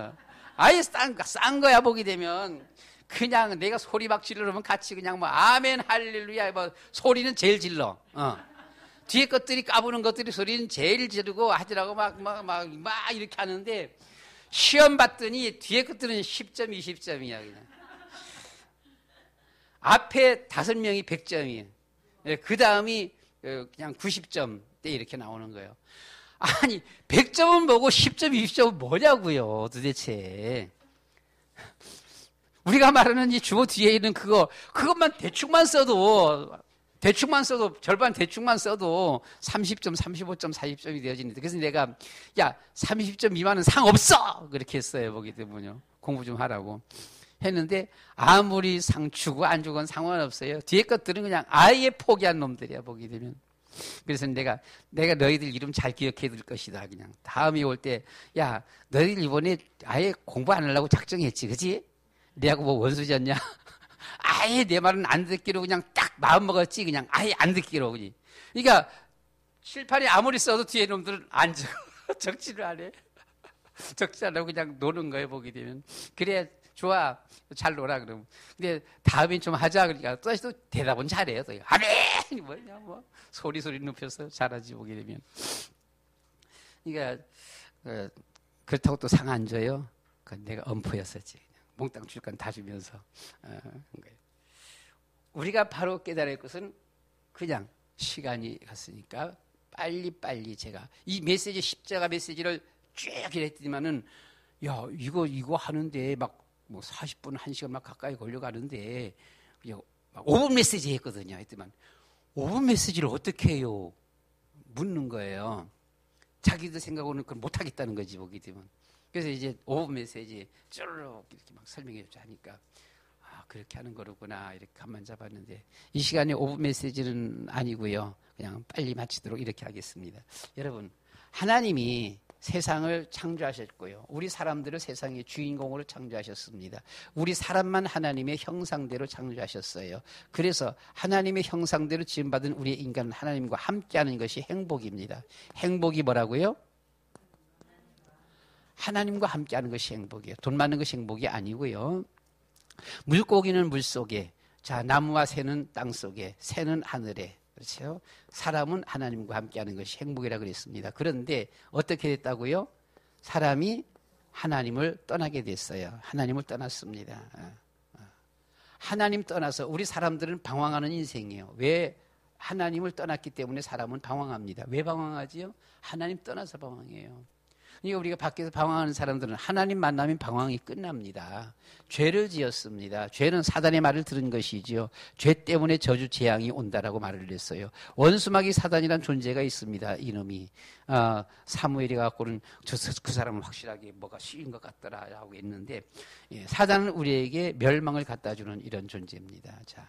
아예 싼 거야 보게 되면 그냥 내가 소리 막 지르면 같이 그냥 뭐 아멘 할렐루야 뭐 소리는 제일 질러. 뒤에 것들이 까부는 것들이 소리는 제일 지르고 하더라고 막 이렇게 하는데 시험 봤더니 뒤에 것들은 10점 20점이야 그냥. 앞에 5명이 100점이에요. 그 다음이 그냥 90점대 이렇게 나오는 거예요. 아니 100점은 뭐고 10점 20점은 뭐냐고요 도대체. 우리가 말하는 이 주어 뒤에 있는 그것만 대충만 써도 절반 대충만 써도 30점 35점 40점이 되어지는데 그래서 내가 야 30점 미만은 상 없어 그렇게 했어요. 보기 때문에요. 공부 좀 하라고 했는데 아무리 상 주고 안 주건 상관없어요. 뒤에 것들은 그냥 아예 포기한 놈들이야 보게 되면. 그래서 내가 너희들 이름 잘 기억해 둘 것이다. 그냥 다음에 올 때 야 너희들 이번에 아예 공부 안 하려고 작정했지 그지? 내하고 뭐 원수졌냐? 아예 내 말은 안 듣기로 그냥 딱 마음 먹었지 그냥 아예 안 듣기로 그지? 그러니까 칠판에 아무리 써도 뒤에 놈들은 안 적어. 적지를 안 해. 적지 않고 그냥 노는 거예요 보게 되면. 그래 좋아 잘 놀아 그럼. 근데 다음엔 좀 하자 그러니까 또 대답은 잘해요. 또 아멘 뭐냐 뭐 소리 높여서 잘하지 보게 되면. 그러니까 그렇다고 또 상 안 줘요. 내가 엄포였었지. 몽땅 줄 건 다 주면서. 우리가 바로 깨달을 것은 그냥 시간이 갔으니까 빨리 제가 이 메시지 십자가 메시지를 쭉 이랬더니만은 야 이거 하는데 막 뭐 40분 1시간 막 가까이 걸려가는데 막 5분 메시지 했거든요. 했더만 5분 메시지를 어떻게 해요? 묻는 거예요. 자기도 생각하고는 그걸 못하겠다는 거지 보게 되면. 그래서 이제 5분 메시지 쭉 이렇게 막 설명해 주자 하니까 그렇게 하는 거로구나 이렇게 감만 잡았는데 이 시간에 5분 메시지는 아니고요. 그냥 빨리 마치도록 이렇게 하겠습니다. 여러분 하나님이 세상을 창조하셨고요. 우리 사람들을 세상의 주인공으로 창조하셨습니다. 우리 사람만 하나님의 형상대로 창조하셨어요. 그래서 하나님의 형상대로 지음받은 우리의 인간은 하나님과 함께하는 것이 행복입니다. 행복이 뭐라고요? 하나님과 함께하는 것이 행복이에요. 돈 많은 것이 행복이 아니고요. 물고기는 물속에, 자 나무와 새는 땅속에, 새는 하늘에, 그렇죠? 사람은 하나님과 함께하는 것이 행복이라고 그랬습니다. 그런데 어떻게 됐다고요? 사람이 하나님을 떠나게 됐어요. 하나님을 떠났습니다. 하나님 떠나서 우리 사람들은 방황하는 인생이에요. 왜? 하나님을 떠났기 때문에 사람은 방황합니다. 왜 방황하지요? 하나님 떠나서 방황해요. 그러니까 우리가 밖에서 방황하는 사람들은 하나님 만나면 방황이 끝납니다. 죄를 지었습니다. 죄는 사단의 말을 들은 것이지요. 죄 때문에 저주 재앙이 온다라고 말을 했어요. 원수마귀 사단이란 존재가 있습니다. 이놈이 사무엘이 갖고는 그 사람은 확실하게 뭐가 쉬운 것 같더라라고 했는데 사단은 우리에게 멸망을 갖다 주는 이런 존재입니다. 자.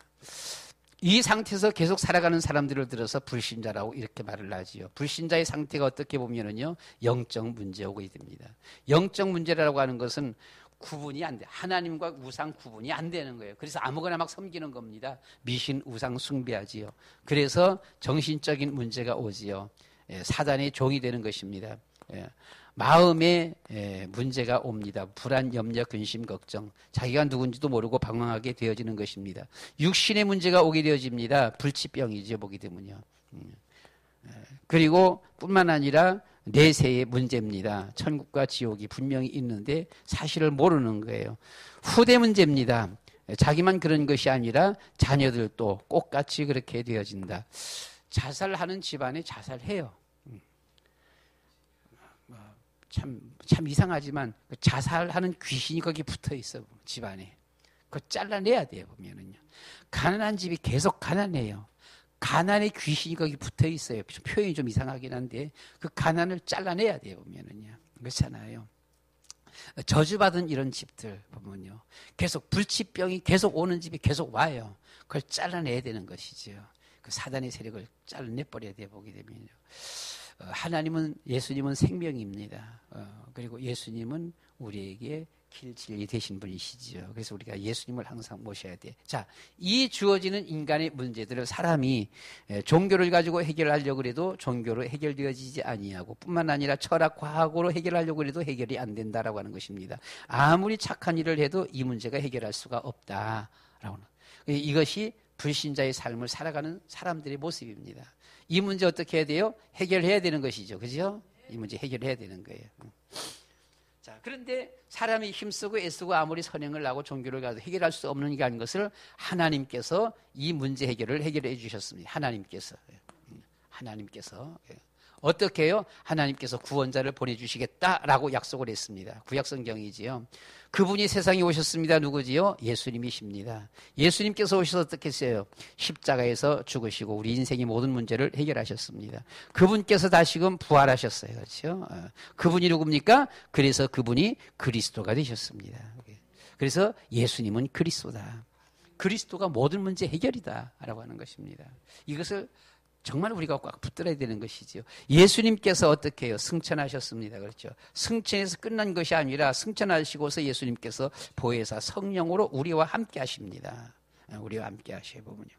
이 상태에서 계속 살아가는 사람들을 들어서 불신자라고 이렇게 말을 하지요. 불신자의 상태가 어떻게 보면은요, 영적 문제가 오게 됩니다. 영적 문제라고 하는 것은 구분이 안 돼. 하나님과 우상 구분이 안 되는 거예요. 그래서 아무거나 막 섬기는 겁니다. 미신 우상 숭배하지요. 그래서 정신적인 문제가 오지요. 사단의 종이 되는 것입니다. 마음에 문제가 옵니다. 불안, 염려, 근심, 걱정. 자기가 누군지도 모르고 방황하게 되어지는 것입니다. 육신의 문제가 오게 되어집니다. 불치병이죠. 보게 되면요. 그리고 뿐만 아니라 내세의 문제입니다. 천국과 지옥이 분명히 있는데 사실을 모르는 거예요. 후대 문제입니다. 자기만 그런 것이 아니라 자녀들도 똑같이 그렇게 되어진다. 자살하는 집안에 자살해요. 참 이상하지만 자살하는 귀신이 거기 붙어 있어, 집안에. 그거 잘라내야 돼요, 보면은요. 가난한 집이 계속 가난해요. 가난의 귀신이 거기 붙어 있어요. 표현이 좀 이상하긴 한데 그 가난을 잘라내야 돼요, 보면은요. 그렇잖아요. 저주받은 이런 집들 보면요. 계속 불치병이 계속 오는 집이 계속 와요. 그걸 잘라내야 되는 것이죠. 그 사단의 세력을 잘라내버려야 돼요, 보게 되면요. 하나님은, 예수님은 생명입니다. 그리고 예수님은 우리에게 길, 진리 되신 분이시죠. 그래서 우리가 예수님을 항상 모셔야 돼. 자, 이 주어지는 인간의 문제들을 사람이 종교를 가지고 해결하려고 해도 종교로 해결되어지지 아니하고 뿐만 아니라 철학, 과학으로 해결하려고 해도 해결이 안 된다라고 하는 것입니다. 아무리 착한 일을 해도 이 문제가 해결할 수가 없다라고. 이것이 불신자의 삶을 살아가는 사람들의 모습입니다. 이 문제 어떻게 해야 돼요? 해결해야 되는 것이죠. 그죠? 이 문제 해결해야 되는 거예요. 자, 그런데 사람이 힘쓰고 애쓰고 아무리 선행을 하고 종교를 가도 해결할 수 없는 게 아닌 것을 하나님께서 이 문제 해결을 해결해 주셨습니다. 하나님께서. 어떻게 해요? 하나님께서 구원자를 보내주시겠다라고 약속을 했습니다. 구약성경이지요. 그분이 세상에 오셨습니다. 누구지요? 예수님이십니다. 예수님께서 오셔서 어떻게 했어요? 십자가에서 죽으시고 우리 인생의 모든 문제를 해결하셨습니다. 그분께서 다시금 부활하셨어요. 그렇죠? 그분이 누굽니까? 그래서 그분이 그리스도가 되셨습니다. 그래서 예수님은 그리스도다. 그리스도가 모든 문제 해결이다 라고 하는 것입니다. 이것을 정말 우리가 꽉 붙들어야 되는 것이지요. 예수님께서 어떻게 해요? 승천하셨습니다. 그렇죠. 승천에서 끝난 것이 아니라 승천하시고서 예수님께서 보혜사 성령으로 우리와 함께 하십니다. 우리와 함께 하셔요, 보면요.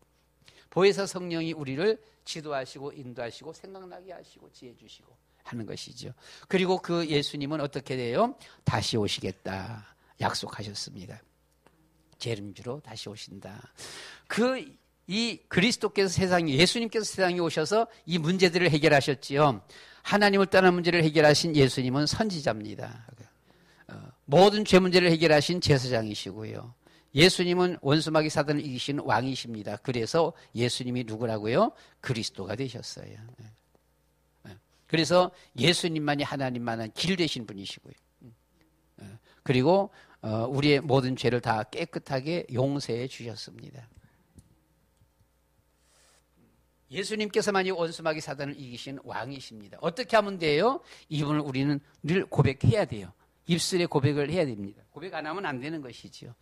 보혜사 성령이 우리를 지도하시고 인도하시고 생각나게 하시고 지혜 주시고 하는 것이죠. 그리고 그 예수님은 어떻게 돼요? 다시 오시겠다 약속하셨습니다. 재림주로 다시 오신다. 이 그리스도께서 세상에, 예수님께서 세상에 오셔서 이 문제들을 해결하셨지요. 하나님을 떠난 문제를 해결하신 예수님은 선지자입니다. 모든 죄 문제를 해결하신 제사장이시고요. 예수님은 원수마귀 사단을 이기신 왕이십니다. 그래서 예수님이 누구라고요? 그리스도가 되셨어요. 그래서 예수님만이 하나님만한 길 되신 분이시고요. 그리고 우리의 모든 죄를 다 깨끗하게 용서해 주셨습니다. 예수님께서만이 원수마귀 사단을 이기신 왕이십니다. 어떻게 하면 돼요? 이분을 우리는 늘 고백해야 돼요. 입술에 고백을 해야 됩니다. 고백 안 하면 안 되는 것이지요.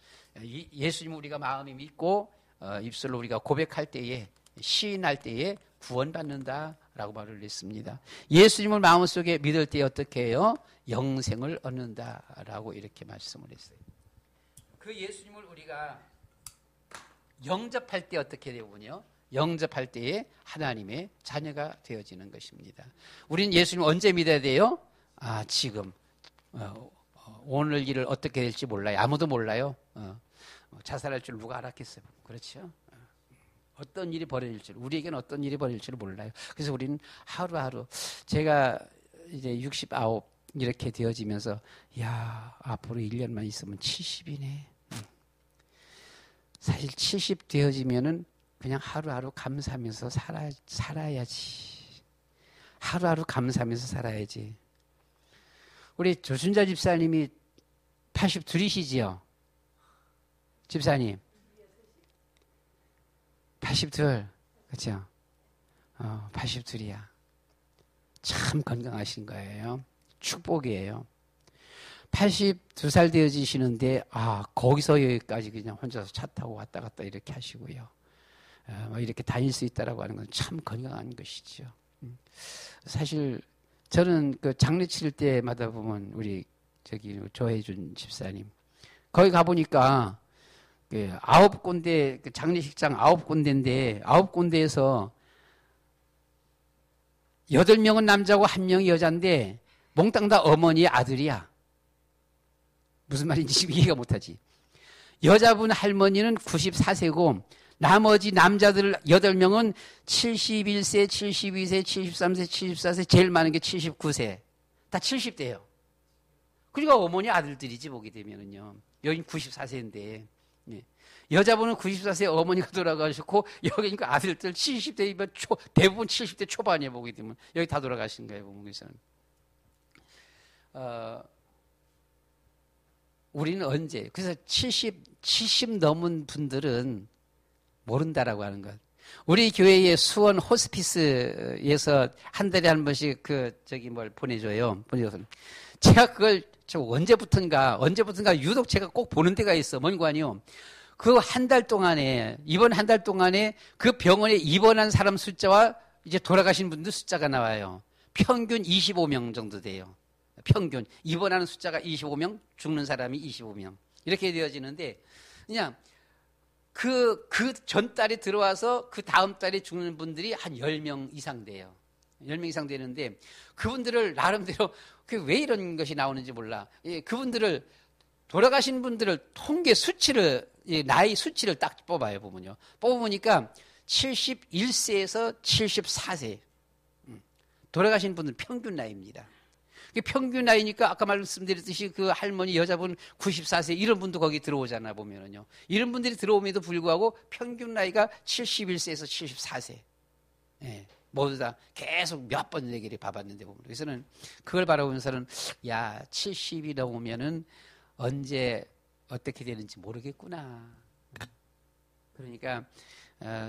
예수님 우리가 마음에 믿고 입술로 우리가 고백할 때에, 시인할 때에 구원받는다라고 말을 했습니다. 예수님을 마음속에 믿을 때 어떻게 해요? 영생을 얻는다라고 이렇게 말씀을 했어요. 그 예수님을 우리가 영접할 때 어떻게 되군요? 영접할 때에 하나님의 자녀가 되어지는 것입니다. 우리는 예수님 언제 믿어야 돼요? 지금. 오늘 일을 어떻게 될지 몰라요. 아무도 몰라요. 자살할 줄 누가 알았겠어요. 그렇죠? 어떤 일이 벌어질지, 우리에게는 어떤 일이 벌어질지를 몰라요. 그래서 우리는 하루하루, 제가 이제 69 이렇게 되어지면서, 야, 앞으로 1년만 있으면 70이네. 사실 70 되어지면은 그냥 하루하루 감사하면서 살아야지. 하루하루 감사하면서 살아야지. 우리 조순자 집사님이 82이시지요? 집사님. 82. 그렇죠? 82이야. 참 건강하신 거예요. 축복이에요. 82살 되어지시는데, 거기서 여기까지 그냥 혼자서 차 타고 왔다 갔다 이렇게 하시고요. 이렇게 다닐 수 있다라고 하는 건 참 건강한 것이죠. 사실 저는 그 장례 치를 때마다 보면 우리 조혜준 집사님 거기 가보니까, 9군데, 장례식장 9군데인데, 9군데에서 8명은 남자고 1명이 여자인데, 몽땅 다 어머니의 아들이야. 무슨 말인지 지금 이해가 못하지. 여자분 할머니는 94세고, 나머지 남자들 8명은 71세, 72세, 73세, 74세, 제일 많은 게 79세. 다 70대예요. 그러니까 어머니 아들들이지 보게 되면은요. 여긴 94세인데. 예. 여자분은 94세 어머니가 돌아가셨고 여기니까 아들들 70대이면 대부분 70대 초반이에요. 보게 되면 여기 다 돌아가신 거예요. 보면 그래서는. 우리는 언제? 그래서 70 넘은 분들은 모른다라고 하는 것. 우리 교회의 수원 호스피스에서 한 달에 한 번씩 보내줘요. 보내줘서 제가 그걸 언제부턴가 유독 제가 꼭 보는 데가 있어. 뭔가 아니요. 그 한 달 동안에 이번 한 달 동안에 그 병원에 입원한 사람 숫자와 이제 돌아가신 분들 숫자가 나와요. 평균 25명 정도 돼요. 평균 입원하는 숫자가 25명, 죽는 사람이 25명 이렇게 되어지는데 그냥 그 전달에 들어와서 그 다음 달에 죽는 분들이 한 10명 이상 돼요. 10명 이상 되는데 그분들을 나름대로 왜 이런 것이 나오는지 몰라. 그분들을 돌아가신 분들을 통계 수치를 나이 수치를 딱 뽑아요. 보면요. 뽑으니까 71세에서 74세 돌아가신 분들 평균 나이입니다. 평균 나이니까 아까 말씀드렸듯이 그 할머니 여자분 94세 이런 분도 거기 들어오잖아 보면은요. 이런 분들이 들어옴에도 불구하고 평균 나이가 71세에서 74세. 예, 모두 다 계속 몇 번 얘기를 봐봤는데 보면 그래서는 그걸 바라보면서는 야 70이 넘으면은 언제 어떻게 되는지 모르겠구나. 그러니까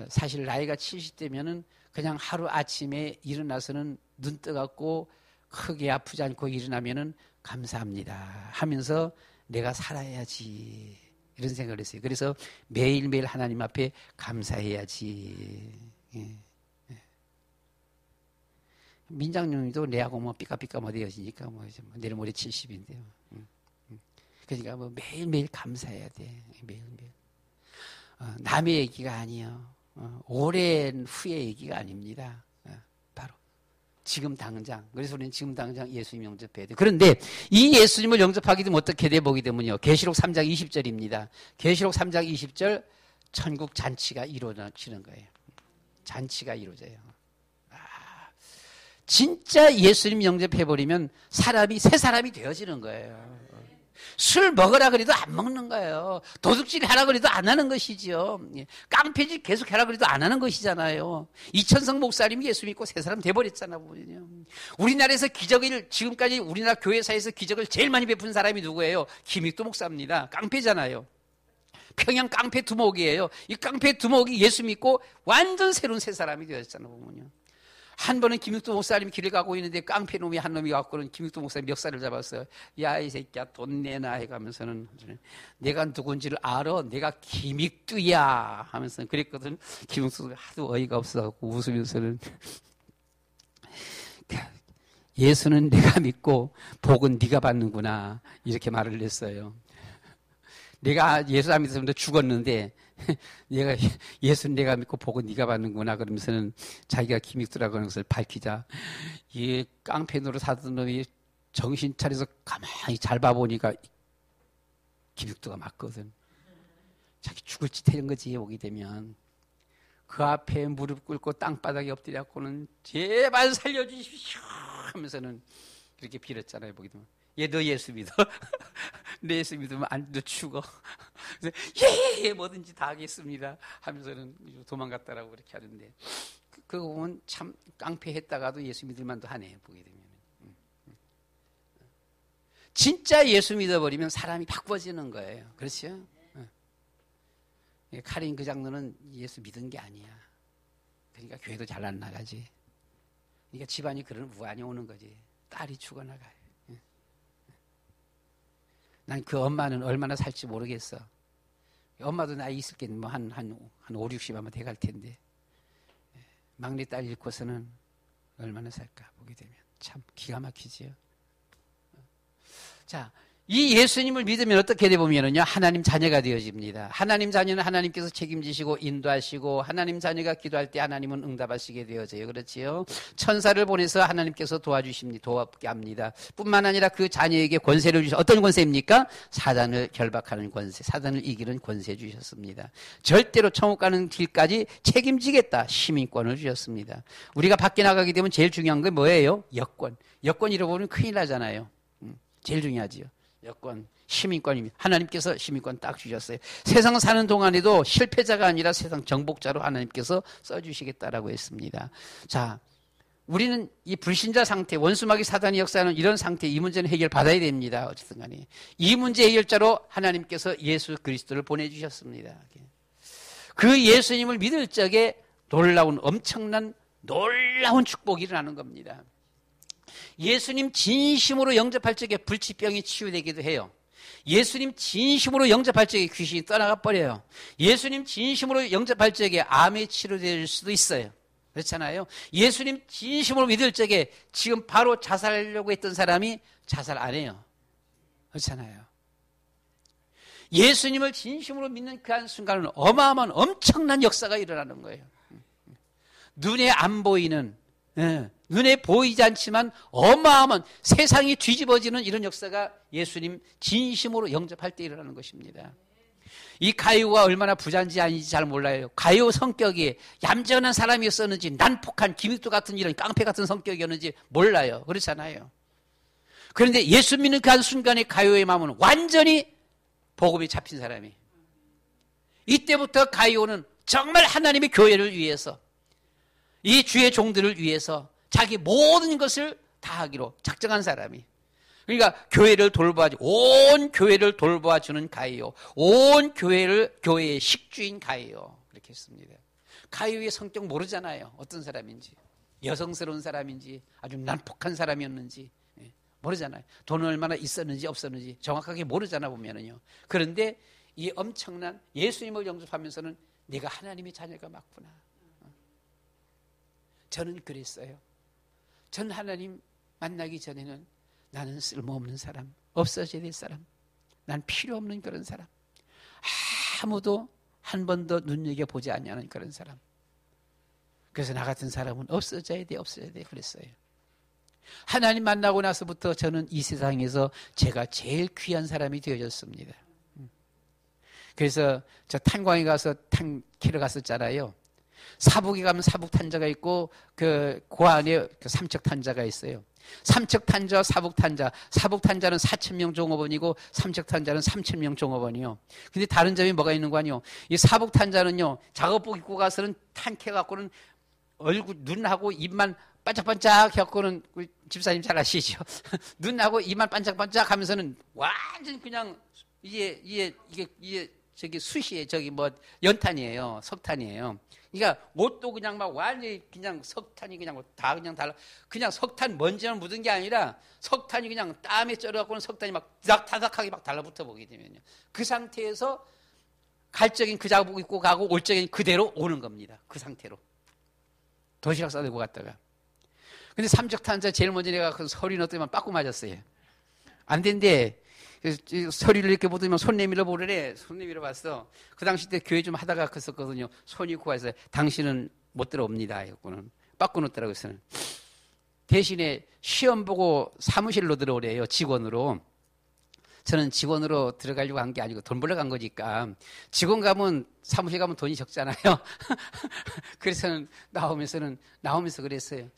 사실 나이가 70대면은 그냥 하루 아침에 일어나서는 눈 뜨갑고 크게 아프지 않고 일어나면은 감사합니다 하면서 내가 살아야지 이런 생각을 했어요. 그래서 매일매일 하나님 앞에 감사해야지. 예. 민장님도 내하고 뭐 삐까삐까 뭐 되어지니까 뭐 내일 모레 70인데요. 그러니까 뭐 매일매일 감사해야 돼. 매일매일. 남의 얘기가 아니에요. 오랜 후의 얘기가 아닙니다. 바로 지금 당장. 그래서 우리는 지금 당장 예수님 영접해야 돼. 그런데 이 예수님을 영접하게 되면 어떻게 돼 보게 되면요. 계시록 3장 20절입니다. 계시록 3장 20절 천국 잔치가 이루어지는 거예요. 잔치가 이루어져요. 진짜 예수님 영접해버리면 사람이 새 사람이 되어지는 거예요. 술 먹으라 그래도 안 먹는 거예요. 도둑질 하라 그래도 안 하는 것이죠. 깡패질 계속 하라 그래도 안 하는 것이잖아요. 이천성 목사님이 예수 믿고 새 사람 돼버렸잖아 보면요. 우리나라에서 기적을 지금까지 우리나라 교회사에서 기적을 제일 많이 베푼 사람이 누구예요? 김익도 목사입니다. 깡패잖아요. 평양 깡패 두목이에요. 이 깡패 두목이 예수 믿고 완전 새로운 새 사람이 되었잖아 보면요. 한 번은 김육도 목사님이 길을 가고 있는데 깡패 놈이 한 놈이 갖고는 김육도 목사님 멱살을 잡았어요. 야, 이 새끼야, 돈 내놔 해가면서는 내가 누군지를 알아. 내가 김익두야 하면서 그랬거든. 김육도가 하도 어이가 없어갖고 웃으면서는 예수는 내가 믿고 복은 네가 받는구나 이렇게 말을 했어요. 내가 예수 안 믿어서 죽었는데 내가 예수는 내가 믿고 복은 네가 받는구나 그러면서는 자기가 김익두라고 하는 것을 밝히자 이 깡패 노릇 하던 놈이 정신 차려서 가만히 잘 봐보니까 김익두가 맞거든. 자기 죽을 짓 하는 거지. 오게 되면 그 앞에 무릎 꿇고 땅바닥에 엎드려갖고는 제발 살려주십시오 하면서는 그렇게 빌었잖아요. 보게 되면 얘 너 예수 믿어? 내 예수 믿으면 너 죽어. 그래서 예, 뭐든지 다 하겠습니다 하면서는 도망갔다라고 그렇게 하는데 그거 보면 참 깡패했다가도 예수 믿을 만도 하네. 보게 되면 진짜 예수 믿어버리면 사람이 바꿔지는 거예요. 그렇죠? 카린 그 장로는 예수 믿은 게 아니야. 그러니까 교회도 잘 안 나가지. 그러니까 집안이 그런 우환이 오는 거지. 딸이 죽어나가요. 난 그 엄마는 얼마나 살지 모르겠어. 엄마도 나이 있을 게 뭐 한 5, 60 아마 돼갈 텐데. 막내 딸 잃고서는 얼마나 살까 보게 되면 참 기가 막히지요. 자, 이 예수님을 믿으면 어떻게 돼 보면은요, 하나님 자녀가 되어집니다. 하나님 자녀는 하나님께서 책임지시고 인도하시고, 하나님 자녀가 기도할 때 하나님은 응답하시게 되어져요. 그렇지요? 천사를 보내서 하나님께서 도와주십니다. 도와게 합니다. 뿐만 아니라 그 자녀에게 권세를 주셔. 어떤 권세입니까? 사단을 결박하는 권세, 사단을 이기는 권세 주셨습니다. 절대로 천국 가는 길까지 책임지겠다. 시민권을 주셨습니다. 우리가 밖에 나가게 되면 제일 중요한 게 뭐예요? 여권. 여권 잃어버리면 큰일 나잖아요. 제일 중요하지요. 여권, 시민권입니다. 하나님께서 시민권 딱 주셨어요. 세상 사는 동안에도 실패자가 아니라 세상 정복자로 하나님께서 써주시겠다라고 했습니다. 자, 우리는 이 불신자 상태, 원수마귀 사단이 역사하는 이런 상태, 이 문제는 해결받아야 됩니다. 어쨌든 간에. 이 문제 해결자로 하나님께서 예수 그리스도를 보내주셨습니다. 그 예수님을 믿을 적에 엄청난 놀라운 축복이 일어나는 겁니다. 예수님 진심으로 영접할 적에 불치병이 치유되기도 해요. 예수님 진심으로 영접할 적에 귀신이 떠나가 버려요. 예수님 진심으로 영접할 적에 암이 치료될 수도 있어요. 그렇잖아요. 예수님 진심으로 믿을 적에 지금 바로 자살하려고 했던 사람이 자살 안 해요. 그렇잖아요. 예수님을 진심으로 믿는 그 한순간은 어마어마한 엄청난 역사가 일어나는 거예요. 눈에 안 보이는, 눈에 보이지 않지만 어마어마한 세상이 뒤집어지는 이런 역사가 예수님 진심으로 영접할 때 일어나는 것입니다. 이 가룟가 얼마나 부자인지 아닌지 잘 몰라요. 가룟 성격이 얌전한 사람이었었는지 난폭한 기믹도 같은 이런 깡패 같은 성격이었는지 몰라요. 그렇잖아요. 그런데 예수 믿는 그 한순간에 가룟의 마음은 완전히 복음이 잡힌 사람이. 이때부터 가룟은 정말 하나님의 교회를 위해서, 이 주의 종들을 위해서 자기 모든 것을 다하기로 작정한 사람이. 그러니까 교회를 온 교회를 돌봐주는 가룟, 온 교회의 식주인 가룟, 그렇게 했습니다. 가룟의 성격 모르잖아요. 어떤 사람인지, 여성스러운 사람인지, 아주 난폭한 사람이었는지 모르잖아요. 돈은 얼마나 있었는지 없었는지 정확하게 모르잖아 보면은요. 그런데 이 엄청난 예수님을 영접하면서는 내가 하나님의 자녀가 맞구나. 저는 그랬어요. 전 하나님 만나기 전에는 나는 쓸모없는 사람, 없어져야 될 사람, 난 필요 없는 그런 사람, 아무도 한 번도 눈여겨보지 않는 그런 사람. 그래서 나 같은 사람은 없어져야 돼 그랬어요. 하나님 만나고 나서부터 저는 이 세상에서 제가 제일 귀한 사람이 되어졌습니다. 그래서 저 탄광에 가서 탄 캐러 갔었잖아요. 사북에 가면 사북탄자가 있고 그 안에 삼척탄자가 있어요. 삼척탄자, 사북탄자. 사북탄자는 4,000명 종업원이고 삼척탄자는 3,000명 종업원이요. 근데 다른 점이 뭐가 있는 거 아니요? 이 사북탄자는요, 작업복 입고 가서는 탄캐 갖고는 얼굴, 눈하고 입만 반짝반짝 해갖고는 집사님 잘 아시죠? 눈하고 입만 반짝반짝 하면서는 완전 그냥 이게 저기 숯이에요. 저기 뭐 연탄이에요. 석탄이에요. 그러니까 옷도 그냥 막 완전히 그냥 석탄이 그냥 다 그냥 그냥 석탄 먼지만 묻은 게 아니라 석탄이 그냥 땀에 쩔어갖고는 석탄이 막 다닥다닥하게 막 달라붙어 보게 되면요. 그 상태에서 갈 적엔 그 작업 입고 가고 올 적엔 그대로 오는 겁니다. 그 상태로. 도시락 싸들고 갔다가. 근데 삼척탄자 제일 먼저 내가 그 서리 넣었더니만 빠꾸 맞았어요. 안 된대. 서리를 이렇게 보더니만 손 내밀어 보래래. 손 내밀어 봤어. 그 당시 때 교회 좀 하다가 그랬었거든요. 손이 고와서 당신은 못 들어옵니다. 했고는 빠꾸 넣었더라고요. 대신에 시험 보고 사무실로 들어오래요. 직원으로. 저는 직원으로 들어가려고 한 게 아니고 돈 벌러 간 거니까. 직원 가면 사무실 가면 돈이 적잖아요. 그래서 나오면서 그랬어요.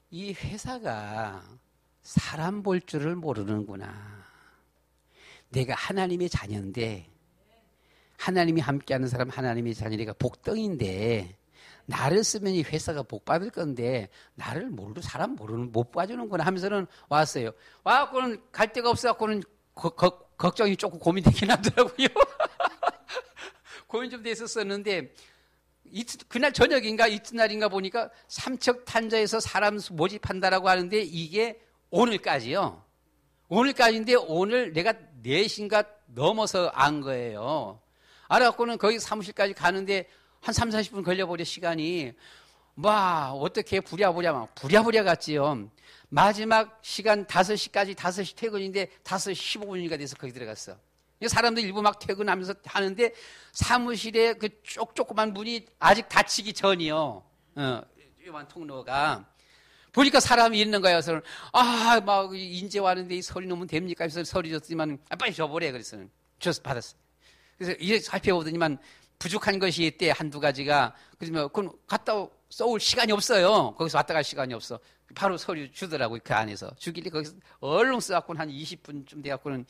이 회사가 사람 볼 줄을 모르는구나. 내가 하나님의 자녀인데, 하나님이 함께하는 사람 하나님의 자녀가 복덩인데, 나를 쓰면 이 회사가 복 받을 건데 나를 사람 못 봐주는구나 하면서는 왔어요. 와갖고는 갈 데가 없어갖고는 걱정이 조금 고민되긴 하더라고요. 고민 좀 됐었었는데 그날 저녁인가 이튿날인가 보니까 삼척탄자에서 사람 모집한다라고 하는데 이게 오늘까지요. 오늘까지인데 오늘 내가 4시인가 넘어서 안 거예요. 알아갖고는 거기 사무실까지 가는데 한 30, 40분 걸려버려 시간이. 어떻게 부랴부랴 막 부랴부랴 갔지요. 마지막 시간 5시까지 5시 퇴근인데 5시 15분이니까 돼서 거기 들어갔어. 사람들 일부 막 퇴근하면서 하는데 사무실에 그 조그만 문이 아직 닫히기 전이요. 요만 통로가. 보니까 사람이 있는 거야. 그래서 막 인제 왔는데 이 서류 넣으면 됩니까? 그래서 서류 줬더니만 빨리 줘보래. 그래서 줘서 받았어. 그래서 이제 살펴보더니만 부족한 것이 있대. 한두 가지가. 그러면 그건 갔다 써올 시간이 없어요. 거기서 왔다 갈 시간이 없어. 바로 서류 주더라고요. 그 안에서. 주길래 거기서 얼른 써갖고는 한 20분쯤 돼갖고는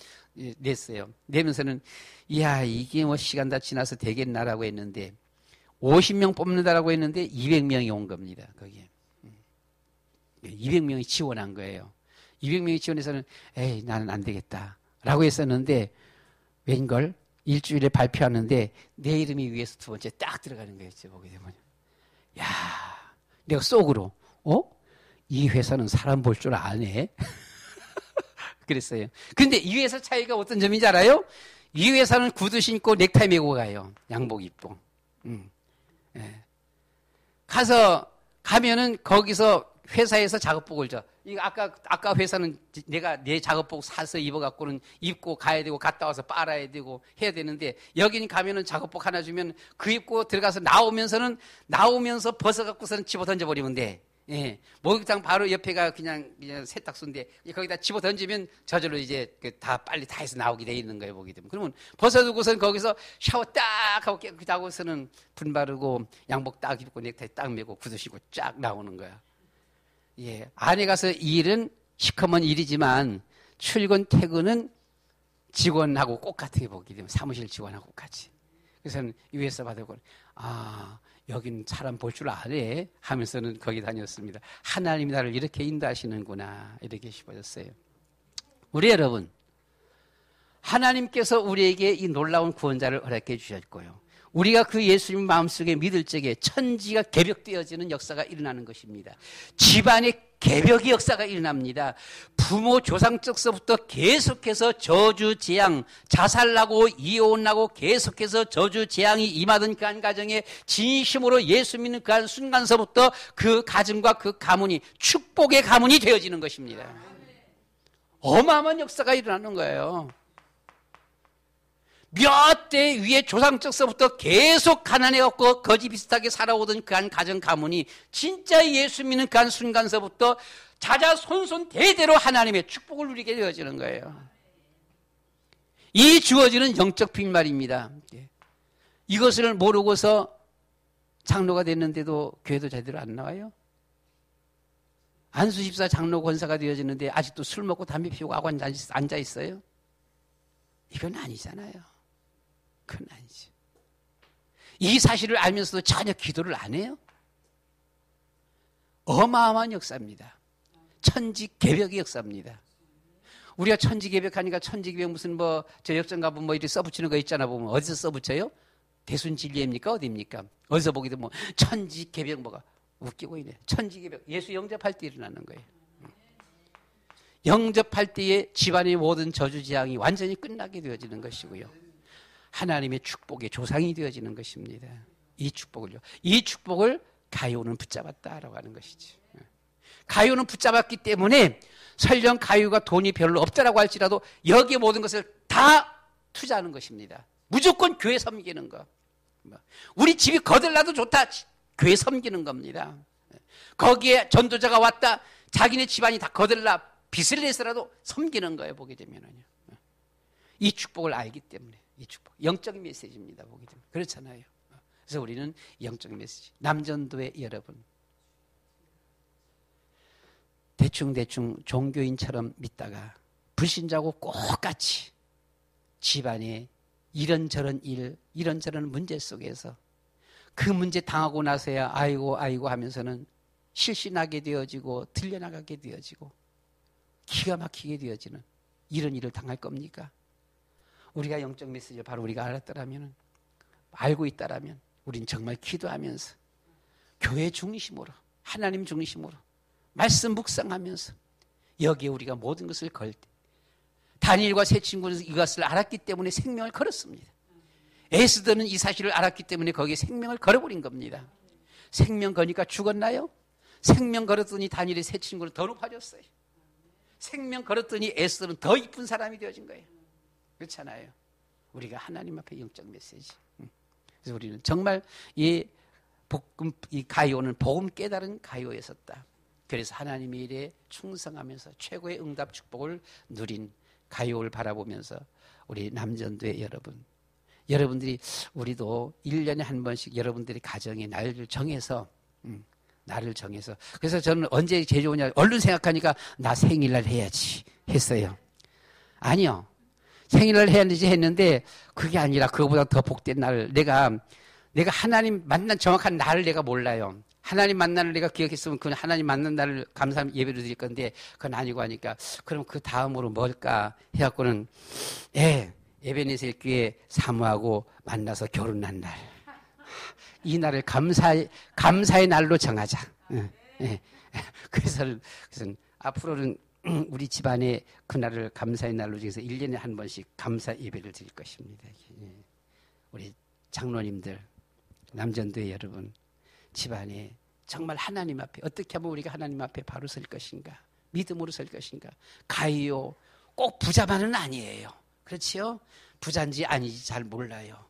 냈어요. 내면서는, 이야, 이게 뭐 시간 다 지나서 되겠나라고 했는데, 50명 뽑는다라고 했는데 200명이 온 겁니다. 거기에. 200명이 지원한 거예요. 200명이 지원해서는, 에이, 나는 안 되겠다. 라고 했었는데, 웬걸? 일주일에 발표하는데, 내 이름이 위에서 두 번째 딱 들어가는 거였죠. 보게 되면. 야, 내가 속으로, 이 회사는 사람 볼 줄 아네? 그랬어요. 근데 이 회사 차이가 어떤 점인지 알아요? 이 회사는 구두 신고 넥타이 메고 가요. 양복 입고. 예. 가면은 거기서 회사에서 작업복을 줘. 이거 아까 회사는 내가 내 작업복 사서 입어갖고는 입고 가야 되고 갔다 와서 빨아야 되고 해야 되는데 여기는 가면은 작업복 하나 주면 그 입고 들어가서 나오면서 벗어갖고서는 집어 던져버리면 돼. 예. 목욕탕 바로 옆에가 그냥 세탁소인데 거기다 집어 던지면 저절로 이제 다 빨리 다 해서 나오게 돼 있는 거예요. 보게 되면. 그러면 벗어두고선 거기서 샤워 딱 하고 깨끗이 하고서는 분 바르고 양복 딱 입고 넥타이 딱 메고 구두 신고 쫙 나오는 거야. 예. 안에 가서 일은 시커먼 일이지만 출근 퇴근은 직원하고 꼭 같게 보게 되면 사무실 직원하고 같이. 그래서 US에서 받아보고 여긴 사람 볼 줄 아네 하면서는 거기 다녔습니다. 하나님이 나를 이렇게 인도하시는구나 이렇게 싶어졌어요. 우리 여러분, 하나님께서 우리에게 이 놀라운 구원자를 허락해 주셨고요. 우리가 그 예수님 마음속에 믿을 적에 천지가 개벽되어지는 역사가 일어나는 것입니다. 집안의 개벽의 역사가 일어납니다. 부모 조상적서부터 계속해서 저주 재앙, 자살나고 이혼나고 계속해서 저주 재앙이 임하던 그 한 가정에 진심으로 예수 믿는 그 한 순간서부터 그 가정과 그 가문이 축복의 가문이 되어지는 것입니다. 어마어마한 역사가 일어나는 거예요. 몇 대 위에 조상적서부터 계속 가난해갖고 거지 비슷하게 살아오던 그 한 가정 가문이 진짜 예수 믿는 그 한 순간서부터 자자손손 대대로 하나님의 축복을 누리게 되어지는 거예요. 이 주어지는 영적 빈말입니다. 이것을 모르고서 장로가 됐는데도 교회도 제대로 안 나와요? 안수집사 장로 권사가 되어지는데 아직도 술 먹고 담배 피우고 하고 앉아 있어요? 이건 아니잖아요. 그건 아니지. 이 사실을 알면서도 전혀 기도를 안 해요? 어마어마한 역사입니다. 천지개벽의 역사입니다. 우리가 천지개벽하니까 천지개벽 무슨 저 역전 가보면 이렇게 써붙이는 거 있잖아 보면 어디서 써붙여요? 대순진리입니까? 어디입니까? 어디서 보기도 천지개벽 뭐가 웃기고 있네. 천지개벽. 예수 영접할 때 일어나는 거예요. 영접할 때에 집안의 모든 저주재앙이 완전히 끝나게 되어지는 것이고요. 하나님의 축복의 조상이 되어지는 것입니다. 이 축복을 가룟은 붙잡았다라고 하는 것이지. 가룟은 붙잡았기 때문에 설령 가룟가 돈이 별로 없다라고 할지라도 여기에 모든 것을 다 투자하는 것입니다. 무조건 교회 섬기는 거. 우리 집이 거들나도 좋다. 교회 섬기는 겁니다. 거기에 전도자가 왔다. 자기네 집안이 다 거들나 빚을 내서라도 섬기는 거예요. 보게 되면은요. 이 축복을 알기 때문에. 이 축복. 영적인 메시지입니다. 보게 되면. 그렇잖아요. 그래서 우리는 영적인 메시지. 남전도의 여러분. 대충 종교인처럼 믿다가 불신자고 똑같이 집안에 이런저런 일, 이런저런 문제 속에서 그 문제 당하고 나서야 아이고 하면서는 실신하게 되어지고 들려나가게 되어지고 기가 막히게 되어지는 이런 일을 당할 겁니까? 우리가 영적 메시지를 바로 우리가 알았더라면, 알고 있다라면 우린 정말 기도하면서 교회 중심으로, 하나님 중심으로 말씀 묵상하면서 여기에 우리가 모든 것을 걸 때 다니엘과 세 친구는 이것을 알았기 때문에 생명을 걸었습니다. 에스더는 이 사실을 알았기 때문에 거기에 생명을 걸어버린 겁니다. 생명 거니까 죽었나요? 생명 걸었더니 다니엘의 새 친구는 더 높아졌어요. 생명 걸었더니 에스더는 더 이쁜 사람이 되어진 거예요. 그렇잖아요. 우리가 하나님 앞에 영적 메시지. 그래서 우리는 정말 이 가이오는 복음 깨달은 가이오에 섰다. 그래서 하나님의 일에 충성하면서 최고의 응답 축복을 누린 가이오를 바라보면서 우리 남전도의 여러분들이 우리도 1년에 한 번씩 여러분들이 가정의 날을 정해서 그래서 저는 언제 제일 좋으냐 얼른 생각하니까 나 생일날 해야지 했어요. 아니요. 생일날 해야지 했는데 그게 아니라 그거보다 더 복된 날 내가 하나님 만난 정확한 날을 내가 몰라요. 하나님 만나는 내가 기억했으면 그 하나님 만난 날을 감사 예배를 드릴 건데 그건 아니고 하니까 그럼 그 다음으로 뭘까 해갖고는 에베네셀 교회 사모하고 만나서 결혼한 날. 이 날을 감사의 날로 정하자. 그래서 앞으로는 우리 집안에 그날을 감사의 날로 정해서 1년에 한 번씩 감사 예배를 드릴 것입니다. 우리 장로님들, 남전도의 여러분, 집안에 정말 하나님 앞에 어떻게 하면 우리가 하나님 앞에 바로 설 것인가? 믿음으로 설 것인가? 가이오 꼭 부자만은 아니에요. 그렇지요? 부자인지 아닌지 잘 몰라요.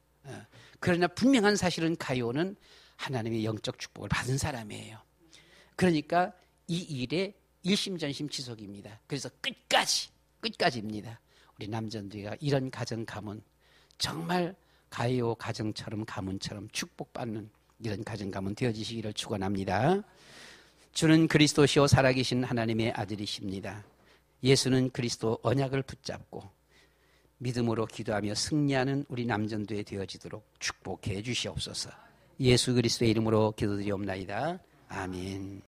그러나 분명한 사실은 가이오는 하나님의 영적 축복을 받은 사람이에요. 그러니까 이 일에 일심전심 지속입니다. 그래서 끝까지입니다. 우리 남전도가 이런 가정 가문 정말 가이오 가정처럼 가문처럼 축복받는 이런 가정 가문 되어지시기를 축원합니다. 주는 그리스도시요 살아계신 하나님의 아들이십니다. 예수는 그리스도 언약을 붙잡고 믿음으로 기도하며 승리하는 우리 남전도에 되어지도록 축복해 주시옵소서. 예수 그리스도의 이름으로 기도드리옵나이다. 아멘.